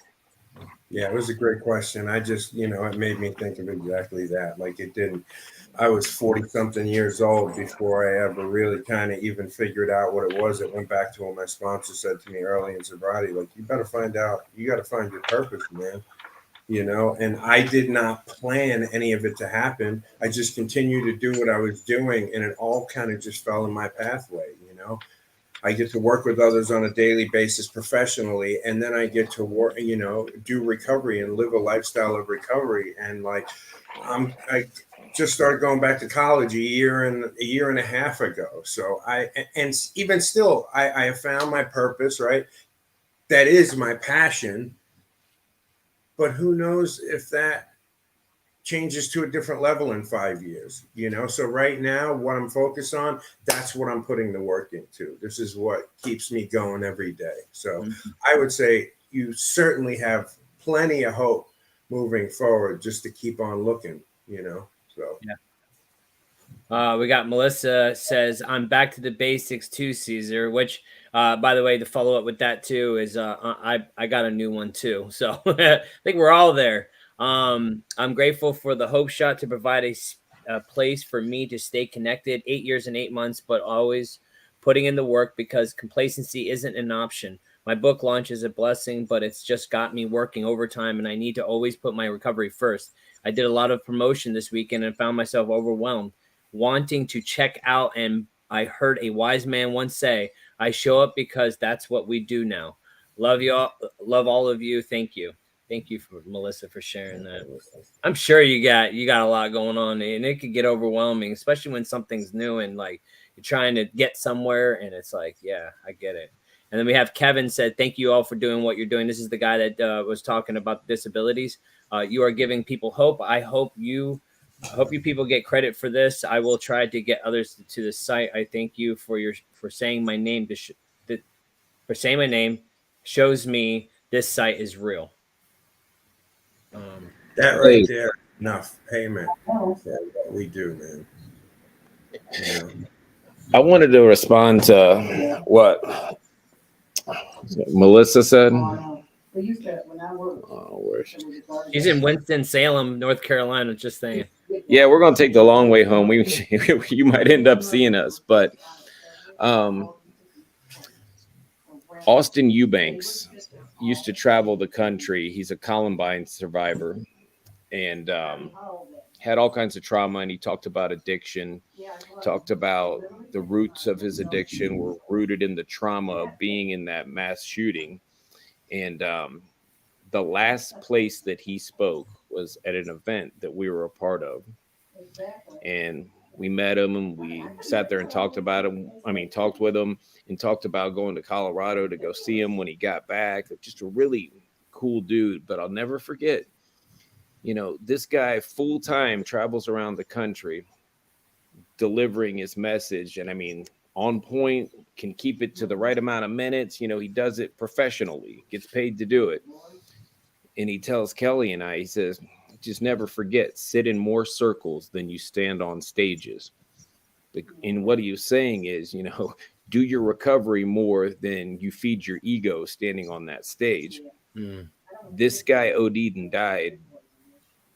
[SPEAKER 5] Yeah, it was a great question. I just, you know, it made me think of exactly that. Like it didn't, I was 40 something years old before I ever really kind of even figured out what it was. It went back to what my sponsor said to me early in sobriety, like, you better find out, you got to find your purpose, man. You know, and I did not plan any of it to happen. I just continued to do what I was doing, and it all kind of just fell in my pathway, you know. I get to work with others on a daily basis professionally, and then I get to work, you know, do recovery and live a lifestyle of recovery. And like, I just started going back to college a year and a half ago. So and even still, I have found my purpose, right? That is my passion. But who knows if that changes to a different level in 5 years, you know? So right now, what I'm focused on, that's what I'm putting the work into. This is what keeps me going every day. So I would say you certainly have plenty of hope moving forward, just to keep on looking, you know? So
[SPEAKER 1] yeah. We got Melissa says, I'm back to the basics too, Caesar, which by the way, the follow up with that too is I got a new one too. So I think we're all there. I'm grateful for the Hope Shot to provide a place for me to stay connected. 8 years and 8 months, but always putting in the work because complacency isn't an option. My book launch is a blessing, but it's just got me working overtime, and I need to always put my recovery first. I did a lot of promotion this weekend and found myself overwhelmed, wanting to check out. And I heard a wise man once say, I show up because that's what we do now. Love y'all. Love all of you. Thank you. Thank you for Melissa for sharing that. I'm sure you got a lot going on, and it could get overwhelming, especially when something's new and like you're trying to get somewhere, and it's like, yeah, I get it. And then we have Kevin said, thank you all for doing what you're doing. This is the guy that was talking about disabilities. You are giving people hope. I hope you people get credit for this. I will try to get others to the site. I thank you for saying my name for saying my name shows me this site is real.
[SPEAKER 5] that right there, enough payment for what we do, man. You know?
[SPEAKER 3] I wanted to respond to what Melissa said.
[SPEAKER 1] She's in Winston-Salem, North Carolina, just saying.
[SPEAKER 3] Yeah, we're gonna take the long way home. You might end up seeing us, but Austin Eubanks used to travel the country. He's a Columbine survivor, and had all kinds of trauma. And he talked about addiction. Talked about the roots of his addiction were rooted in the trauma of being in that mass shooting. And the last place that he spoke was at an event that we were a part of. And We met him and we sat there and talked about him. I mean, talked with him and talked about going to Colorado to go see him when he got back. Just a really cool dude. But I'll never forget, this guy full time travels around the country delivering his message. And I mean, on point, can keep it to the right amount of minutes. He does it professionally, gets paid to do it. And he tells Kelly and I, he says, just never forget, sit in more circles than you stand on stages. And what he was saying is, do your recovery more than you feed your ego standing on that stage. This guy OD'd and died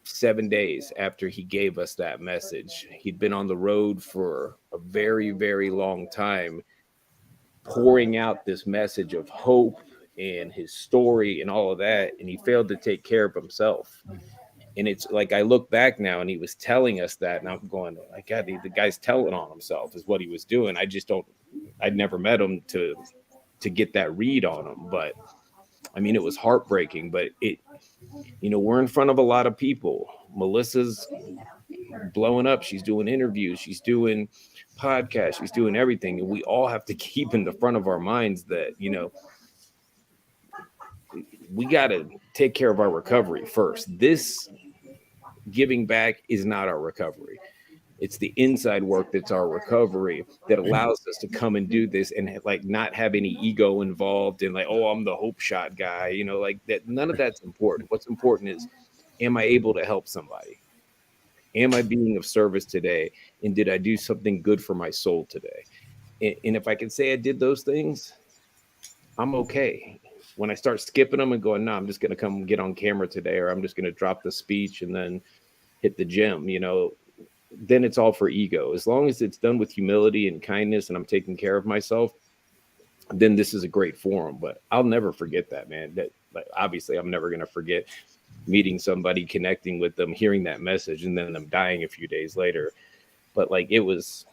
[SPEAKER 3] 7 days after he gave us that message. He'd been on the road for a very, very long time, pouring out this message of hope and his story and all of that, and he failed to take care of himself. And it's like, I look back now and he was telling us that, and I'm going, my God, the guy's telling on himself is what he was doing. I'd never met him to get that read on him, but I mean, it was heartbreaking. But we're in front of a lot of people. Melissa's blowing up. She's doing interviews. She's doing podcasts. She's doing everything. And we all have to keep in the front of our minds that, we got to take care of our recovery first. This giving back is not our recovery. It's the inside work that's our recovery that allows us to come and do this and like not have any ego involved in like, oh, I'm the hope shot guy, like that. None of that's important. What's important is, am I able to help somebody? Am I being of service today? And did I do something good for my soul today? And if I can say I did those things, I'm okay. When I start skipping them and going, no, I'm just going to come get on camera today, or I'm just going to drop the speech and then hit the gym, then it's all for ego. As long as it's done with humility and kindness and I'm taking care of myself, then this is a great forum. But I'll never forget that, man. That, like, obviously I'm never going to forget meeting somebody, connecting with them, hearing that message, and then them dying a few days later. But like, it's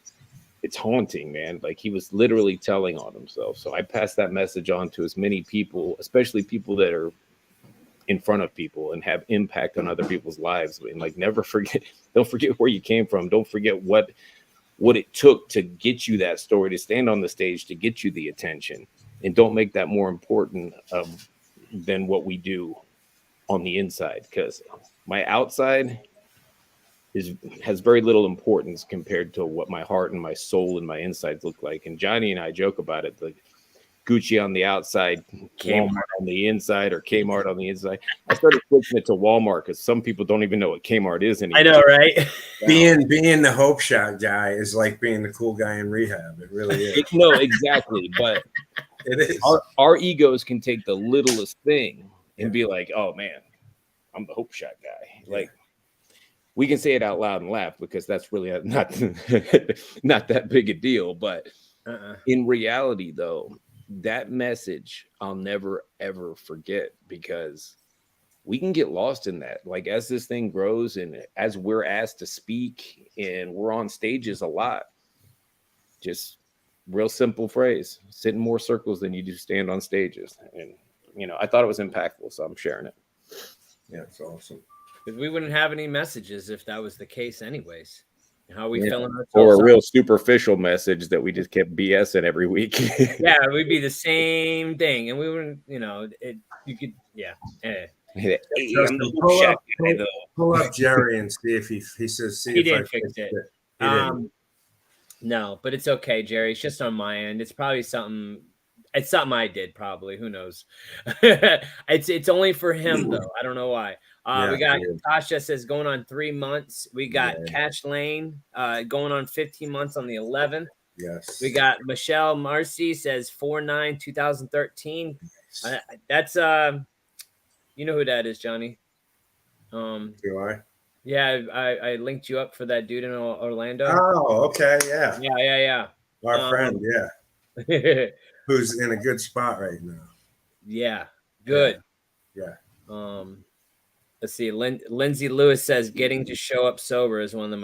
[SPEAKER 3] haunting, man. Like, he was literally telling on himself. So I passed that message on to as many people, especially people that are in front of people and have impact on other people's lives. And like, don't forget where you came from. Don't forget what it took to get you that story, to stand on the stage, to get you the attention. And don't make that more important than what we do on the inside, because my outside has very little importance compared to what my heart and my soul and my insides look like. And Johnny and I joke about it, like Gucci on the outside, Walmart on the inside, or Kmart on the inside. I started switching it to Walmart because some people don't even know what Kmart is anymore.
[SPEAKER 1] I know, right?
[SPEAKER 5] Being the hope shot guy is like being the cool guy in rehab. It really is.
[SPEAKER 3] No, exactly. But
[SPEAKER 5] it is.
[SPEAKER 3] Our egos can take the littlest thing and be like, oh man, I'm the hope shot guy. Like, we can say it out loud and laugh because that's really not that big a deal. But in reality, though, that message I'll never, ever forget, because we can get lost in that. Like, as this thing grows and as we're asked to speak and we're on stages a lot, just real simple phrase, sit in more circles than you do stand on stages. And, I thought it was impactful, so I'm sharing it.
[SPEAKER 5] Yeah, it's awesome.
[SPEAKER 1] Because we wouldn't have any messages if that was the case anyways. How are we filling ourselves
[SPEAKER 3] or a
[SPEAKER 1] up?
[SPEAKER 3] real superficial message that we just kept BSing every week.
[SPEAKER 1] Yeah, it would be the same thing. And we wouldn't, you could, yeah.
[SPEAKER 5] Justin, pull up Jerry and see if he says,
[SPEAKER 1] he didn't fix it. No, but it's okay, Jerry. It's just on my end. It's probably something I did, probably. Who knows? It's only for him, though. I don't know why. We got Tasha says going on 3 months. We got Cash Lane going on 15 months on the 11th.
[SPEAKER 5] Yes.
[SPEAKER 1] We got Michelle Marcy says 4/9/2013. That's you know who that is, Johnny.
[SPEAKER 5] Do I?
[SPEAKER 1] Yeah, I linked you up for that dude in Orlando.
[SPEAKER 5] Oh, okay, yeah.
[SPEAKER 1] Yeah.
[SPEAKER 5] Our friend, yeah. Who's in a good spot right now.
[SPEAKER 1] Yeah, good.
[SPEAKER 5] Yeah.
[SPEAKER 1] Let's see. Lindsay Lewis says getting to show up sober is one of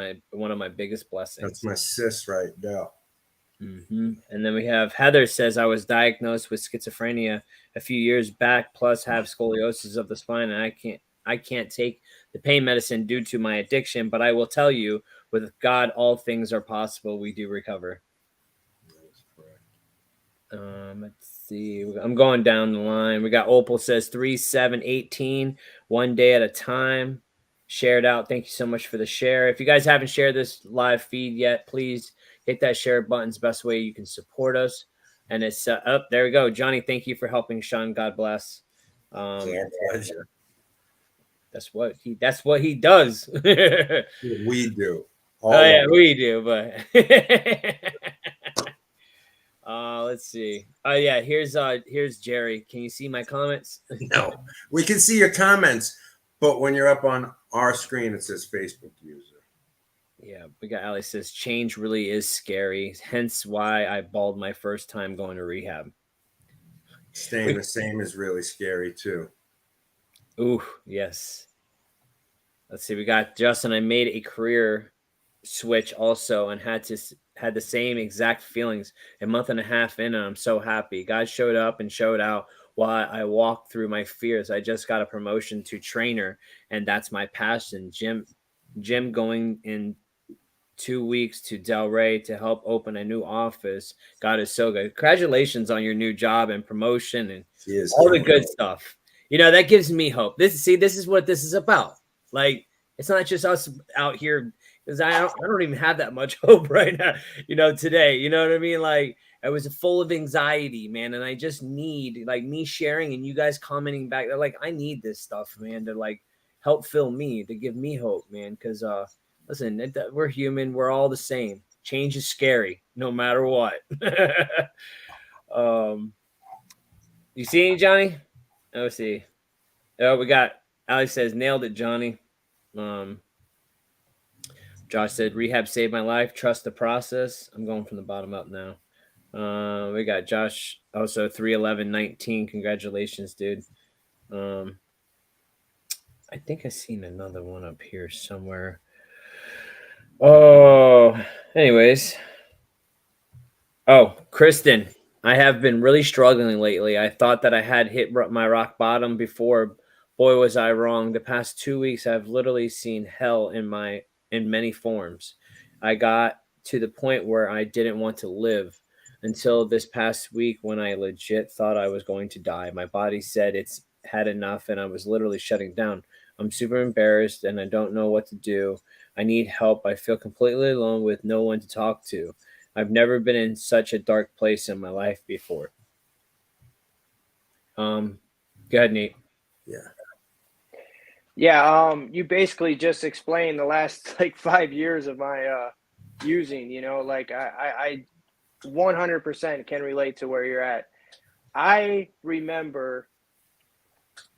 [SPEAKER 1] my biggest blessings.
[SPEAKER 5] That's my sis right now.
[SPEAKER 1] Mm-hmm. And then we have Heather says I was diagnosed with schizophrenia a few years back, plus have scoliosis of the spine, and I can't take the pain medicine due to my addiction. But I will tell you, with God, all things are possible. We do recover. Let's see. I'm going down the line. We got Opal says 3-7-18, 1 day at a time. Shared out. Thank you so much for the share. If you guys haven't shared this live feed yet, please hit that share button. It's the best way you can support us. And it's up. There we go. Johnny, thank you for helping Sean. God bless.
[SPEAKER 5] Our pleasure.
[SPEAKER 1] That's what he does.
[SPEAKER 5] We do.
[SPEAKER 1] Oh yeah, we do, but let's see. Oh yeah, here's Jerry. Can you see my comments?
[SPEAKER 5] No, we can see your comments, but when you're up on our screen, it says Facebook user.
[SPEAKER 1] Yeah, we got Ali says change really is scary. Hence why I bawled my first time going to rehab.
[SPEAKER 5] Staying the same is really scary too.
[SPEAKER 1] Ooh, yes. Let's see. We got Justin. I made a career switch also and had the same exact feelings a month and a half in, and I'm so happy. God showed up and showed out while I walked through my fears. I just got a promotion to trainer, and that's my passion. Jim going in 2 weeks to Delray to help open a new office. God is so good. Congratulations on your new job and promotion and all the good stuff. You know, that gives me hope. This is what this is about. Like, it's not just us out here, because I don't even have that much hope right now, today. You know what I mean? Like, I was full of anxiety, man, and I just need, like, me sharing and you guys commenting back. They're like, I need this stuff, man, to, like, help fill me, to give me hope, man, because listen, we're human. We're all the same. Change is scary, no matter what. You see any, Johnny? Let's see. Oh, we got Alex says, nailed it, Johnny. Josh said, rehab saved my life. Trust the process. I'm going from the bottom up now. We got Josh also 3-11-19. Congratulations, dude. I think I seen another one up here somewhere. Oh, anyways. Oh, Kristen, I have been really struggling lately. I thought that I had hit my rock bottom before. Boy, was I wrong. The past 2 weeks, I've literally seen hell in many forms. I got to the point where I didn't want to live until this past week when I legit thought I was going to die. My body said it's had enough, and I was literally shutting down. I'm super embarrassed, and I don't know what to do. I need help. I feel completely alone with no one to talk to. I've never been in such a dark place in my life before. Go ahead, Nate.
[SPEAKER 2] Yeah, you basically just explained the last like 5 years of my using, like I 100% can relate to where you're at. I remember,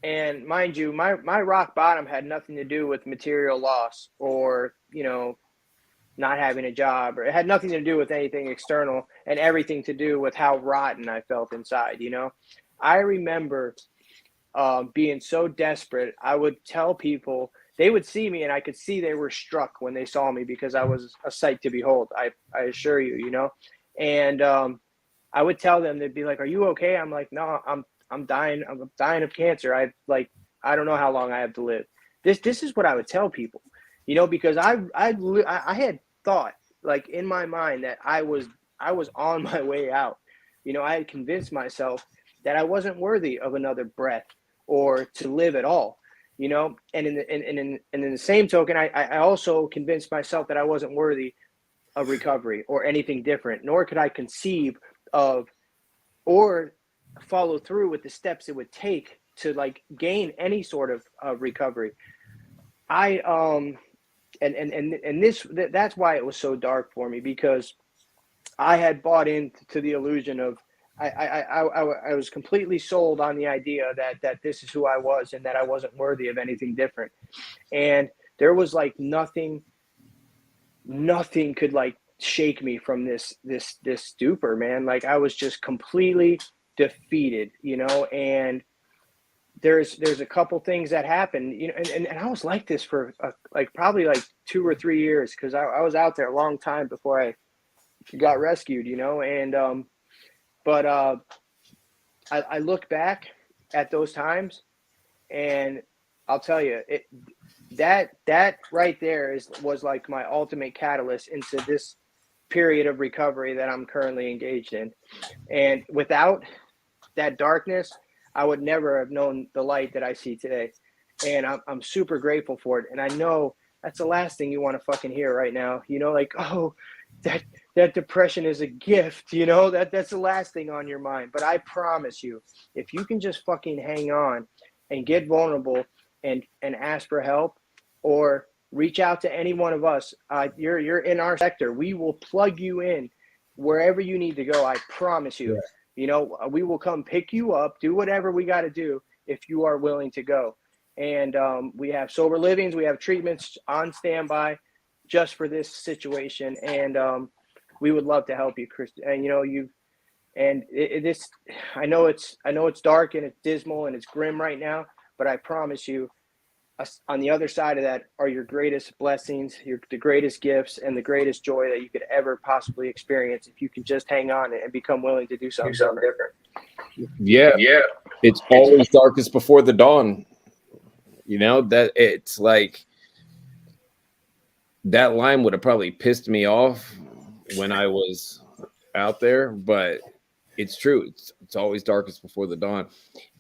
[SPEAKER 2] and mind you, my rock bottom had nothing to do with material loss or, not having a job, or it had nothing to do with anything external and everything to do with how rotten I felt inside. I remember being so desperate. I would tell people, they would see me and I could see they were struck when they saw me because I was a sight to behold. I assure you, and I would tell them, they'd be like, are you okay? I'm like, no, I'm dying. I'm dying of cancer. I don't know how long I have to live. This is what I would tell people, because I had thought, like, in my mind that I was on my way out. I had convinced myself that I wasn't worthy of another breath or to live at all, and in the same token, I also convinced myself that I wasn't worthy of recovery or anything different, nor could I conceive of or follow through with the steps it would take to like gain any sort of recovery. That's why it was so dark for me, because I had bought into the illusion of I was completely sold on the idea that this is who I was and that I wasn't worthy of anything different. And there was like nothing could like shake me from this stupor, man. Like I was just completely defeated, and there's a couple things that happened, and I was like this for probably like 2 or 3 years, because I was out there a long time before I got rescued, and but I look back at those times, and I'll tell you, that right there was like my ultimate catalyst into this period of recovery that I'm currently engaged in. And without that darkness, I would never have known the light that I see today. And I'm super grateful for it. And I know that's the last thing you want to fucking hear right now. You know, like, oh, that depression is a gift, you know, that's the last thing on your mind. But I promise you, if you can just fucking hang on and get vulnerable and ask for help, or reach out to any one of us, you're in our sector. We will plug you in wherever you need to go. I promise you.
[SPEAKER 5] Yeah.
[SPEAKER 2] You know, we will come pick you up, do whatever we got to do if you are willing to go. And we have sober livings, we have treatments on standby just for this situation. And we would love to help you, Chris. And you know, this, I know it's dark and it's dismal and it's grim right now, but I promise you, on the other side of that are your greatest blessings, the greatest gifts, and the greatest joy that you could ever possibly experience if you can just hang on and become willing to do something different.
[SPEAKER 3] Yeah. It's always darkest before the dawn. You know, that it's like that line would have probably pissed me off when I was out there, but it's true. It's always darkest before the dawn,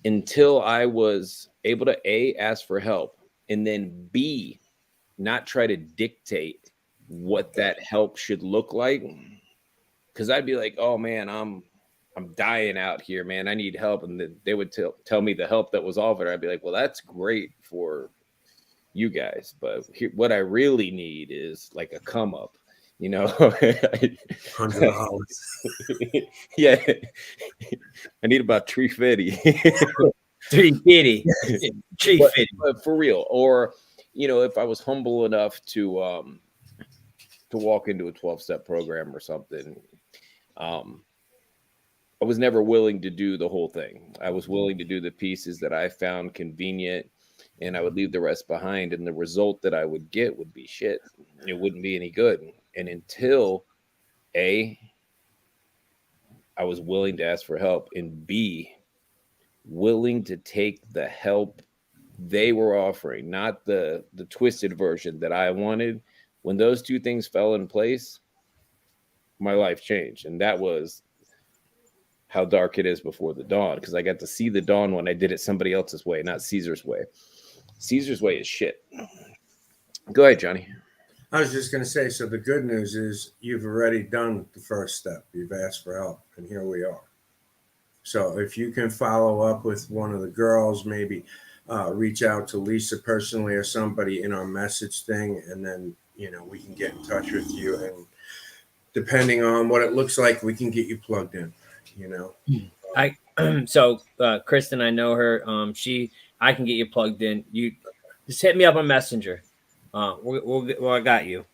[SPEAKER 3] until I was able to A, ask for help, and then B, not try to dictate what that help should look like. Because I'd be like, oh man, I'm dying out here, man. I need help. And then they would tell me the help that was offered. I'd be like, well, that's great for you guys, but what I really need is like a come up, you know.
[SPEAKER 5] $100.
[SPEAKER 3] Yeah, I need about $350.
[SPEAKER 1] $350.
[SPEAKER 3] But for real. Or, you know, if I was humble enough to walk into a 12-step program or something, I was never willing to do the whole thing. I was willing to do the pieces that I found convenient, and I would leave the rest behind. And the result that I would get would be shit. It wouldn't be any good. And until A, I was willing to ask for help, and B, willing to take the help they were offering, not the twisted version that I wanted. When those two things fell in place, my life changed. And that was how dark it is before the dawn, because I got to see the dawn when I did it somebody else's way, not Caesar's way. Caesar's way is shit. Go ahead, Johnny.
[SPEAKER 5] I was just going to say, so the good news is you've already done the first step. You've asked for help, and here we are. So if you can follow up with one of the girls, maybe reach out to Lisa personally or somebody in our message thing, and then, you know, we can get in touch with you. And depending on what it looks like, we can get you plugged in, you know.
[SPEAKER 1] So Kristen, I know her. I can get you plugged in. You just hit me up on Messenger. I got you.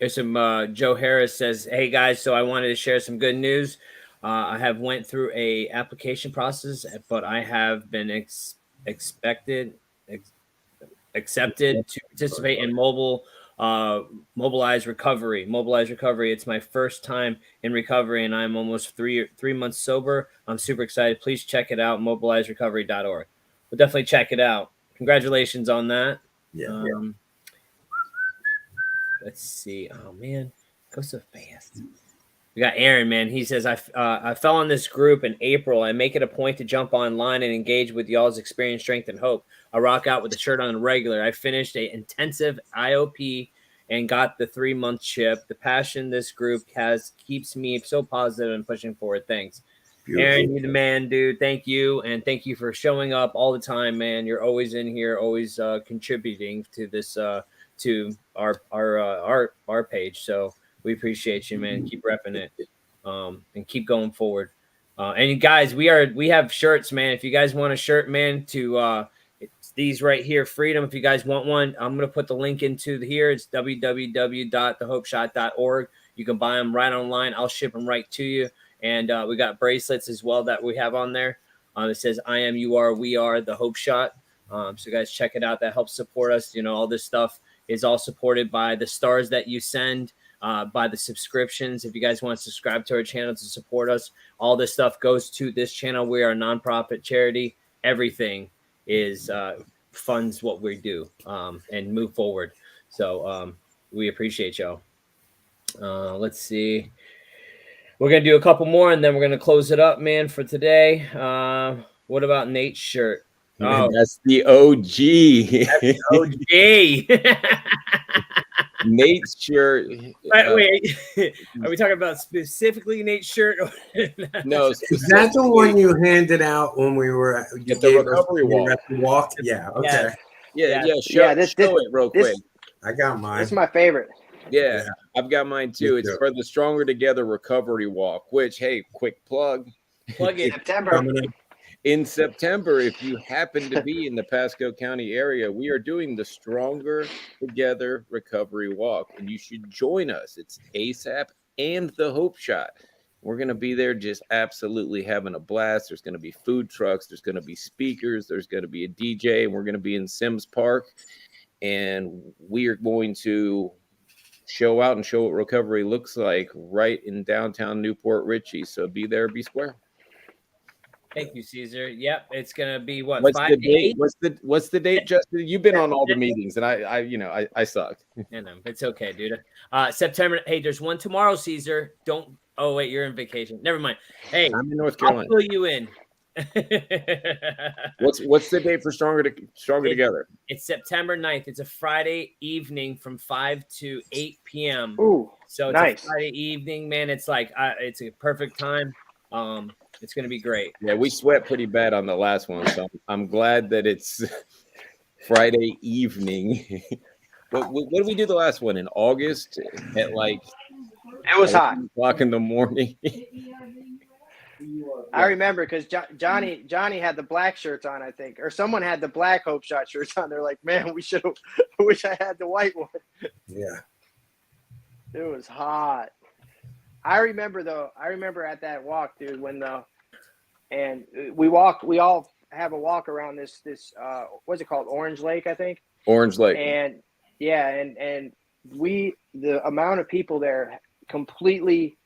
[SPEAKER 1] There's some Joe Harris says, "Hey guys, so I wanted to share some good news. I have went through a application process, but I have been accepted to participate in Mobilize Recovery. Mobilize Recovery. It's my first time in recovery, and I'm almost three months sober. I'm super excited. Please check it out, mobilizerecovery.org. We'll definitely check it out. Congratulations on that.
[SPEAKER 5] Yeah.
[SPEAKER 1] Let's see. Oh man, go so fast. We got Aaron, man. He says, I fell on this group in April. I make it a point to jump online and engage with y'all's experience, strength, and hope. I rock out with the shirt on regular. I finished an intensive IOP and got the 3-month chip. The passion this group has keeps me so positive and pushing forward. Thanks. Beautiful. Aaron, you're the man, dude. Thank you. And thank you for showing up all the time, man. You're always in here, always contributing to this, to our page. So we appreciate you, man. Keep repping it, and keep going forward. And you guys, we have shirts, man. If you guys want a shirt, man, it's these right here, Freedom. If you guys want one, I'm gonna put the link into here. It's www.thehopeshot.org. You can buy them right online. I'll ship them right to you. And we got bracelets as well that we have on there. It says "I am, you are, we are the Hope Shot." So guys, check it out. That helps support us. You know, all this stuff is all supported by the stars that you send. By the subscriptions. If you guys want to subscribe to our channel to support us, all this stuff goes to this channel. We are a nonprofit charity. Everything is funds what we do and move forward. So we appreciate y'all. Let's see. We're going to do a couple more, and then we're going to close it up, man, for today. What about Nate's shirt?
[SPEAKER 3] Man, that's the OG.
[SPEAKER 1] OG.
[SPEAKER 3] Nate's shirt.
[SPEAKER 1] Wait, are we talking about specifically Nate's shirt?
[SPEAKER 3] No,
[SPEAKER 5] Is that the one you handed out when we were at
[SPEAKER 3] At the recovery walk?
[SPEAKER 5] Yeah. Okay.
[SPEAKER 3] Yeah.
[SPEAKER 2] Yeah,
[SPEAKER 3] Show it real quick.
[SPEAKER 5] I got mine.
[SPEAKER 2] This is my favorite.
[SPEAKER 3] Yeah, I've got mine too.
[SPEAKER 5] Me
[SPEAKER 3] It's
[SPEAKER 5] too.
[SPEAKER 3] for the Stronger Together Recovery Walk, which, hey, quick plug.
[SPEAKER 1] Plug it.
[SPEAKER 2] September.
[SPEAKER 5] Coming in.
[SPEAKER 3] In September, if you happen to be in the Pasco County area, we are doing the Stronger Together Recovery Walk, and you should join us. It's ASAP and the Hope Shot. We're going to be there just absolutely having a blast. There's going to be food trucks. There's going to be speakers. There's going to be a DJ, and we're going to be in Sims Park. And we are going to show out and show what recovery looks like right in downtown Newport Richey. So be there, be square.
[SPEAKER 1] Thank you, Caesar. Yep, it's gonna be what?
[SPEAKER 3] What's
[SPEAKER 1] 5
[SPEAKER 3] the
[SPEAKER 1] to
[SPEAKER 3] date?
[SPEAKER 1] 8?
[SPEAKER 3] What's the date, Justin? You've been on all the meetings, and I sucked.
[SPEAKER 1] I know, it's okay, dude. September. Hey, there's one tomorrow, Caesar. Don't. Oh wait, you're in vacation. Never mind. Hey,
[SPEAKER 3] I'm in North
[SPEAKER 1] I'll
[SPEAKER 3] Carolina.
[SPEAKER 1] fill you in.
[SPEAKER 3] What's the date for Stronger Together?
[SPEAKER 1] It's September 9th. It's a Friday evening from 5 to 8 p.m.
[SPEAKER 2] Ooh,
[SPEAKER 1] So it's
[SPEAKER 2] nice.
[SPEAKER 1] a Friday evening, man. It's like it's a perfect time. It's gonna be great.
[SPEAKER 3] Yeah, we sweat pretty bad on the last one, so I'm glad that it's Friday evening. What did we do the last one in August at like
[SPEAKER 2] It was hot.
[SPEAKER 3] 11:00 in the morning?
[SPEAKER 2] I remember because Johnny had the black shirts on, I think, or someone had the black Hope Shot shirts on. They're like, man, we should have. I wish I had the white one.
[SPEAKER 5] Yeah.
[SPEAKER 2] It was hot. I remember at that walk, dude, and we all have a walk around this what's it called? Orange Lake, I think.
[SPEAKER 3] Orange Lake.
[SPEAKER 2] And yeah, and the amount of people there completely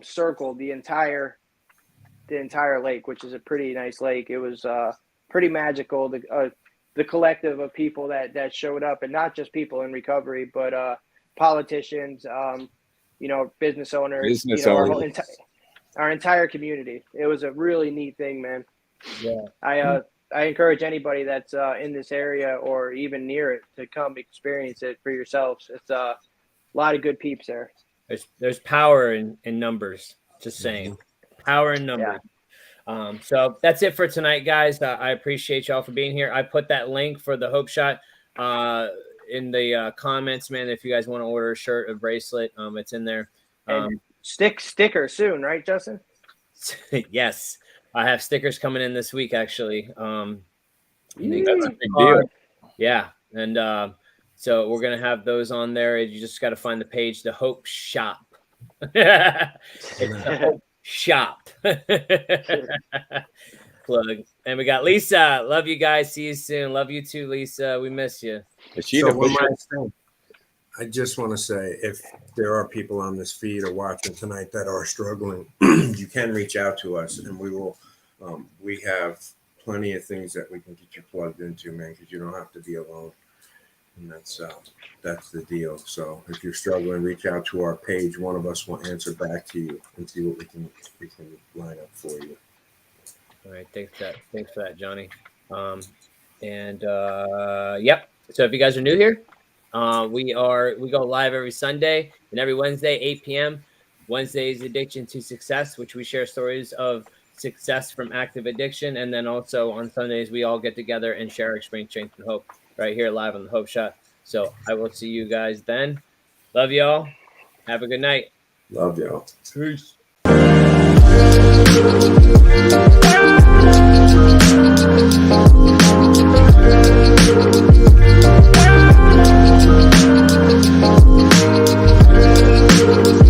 [SPEAKER 2] circled the entire lake, which is a pretty nice lake. It was pretty magical. The collective of people that showed up, and not just people in recovery, but politicians, business owners, our entire community. It was a really neat thing, man.
[SPEAKER 1] Yeah.
[SPEAKER 2] I encourage anybody that's in this area or even near it to come experience it for yourselves. It's a lot of good peeps there.
[SPEAKER 1] There's power in numbers. Just saying, power in numbers. Yeah. So that's it for tonight, guys. I appreciate y'all for being here. I put that link for the Hope Shot in the comments, man. If you guys want to order a shirt, a bracelet, it's in there.
[SPEAKER 2] And sticker soon, right, Justin?
[SPEAKER 1] Yes, I have stickers coming in this week, actually.
[SPEAKER 3] That's a big deal.
[SPEAKER 1] Yeah, and so we're gonna have those on there. You just got to find the page, the Hope Shop. It's the Hope Shop. Plug. And we got Lisa. Love you guys. See you soon. Love you too, Lisa. We miss you.
[SPEAKER 3] Is she
[SPEAKER 5] So
[SPEAKER 3] the
[SPEAKER 5] one
[SPEAKER 3] bishop?
[SPEAKER 5] last thing. I just want to say, if there are people on this feed or watching tonight that are struggling, you can reach out to us, and we will. We have plenty of things that we can get you plugged into, man, because you don't have to be alone. And that's the deal. So if you're struggling, reach out to our page. One of us will answer back to you and see what we can line up for you.
[SPEAKER 1] All right, thanks for that, Johnny. Yep. So if you guys are new here, we go live every Sunday and every Wednesday, 8 p.m. Wednesday is Addiction to Success, which we share stories of success from active addiction, and then also on Sundays we all get together and share our experience, strength, and hope right here live on the Hope Shot. So I will see you guys then. Love y'all. Have a good night.
[SPEAKER 5] Love y'all.
[SPEAKER 1] Peace.
[SPEAKER 7] Thank you.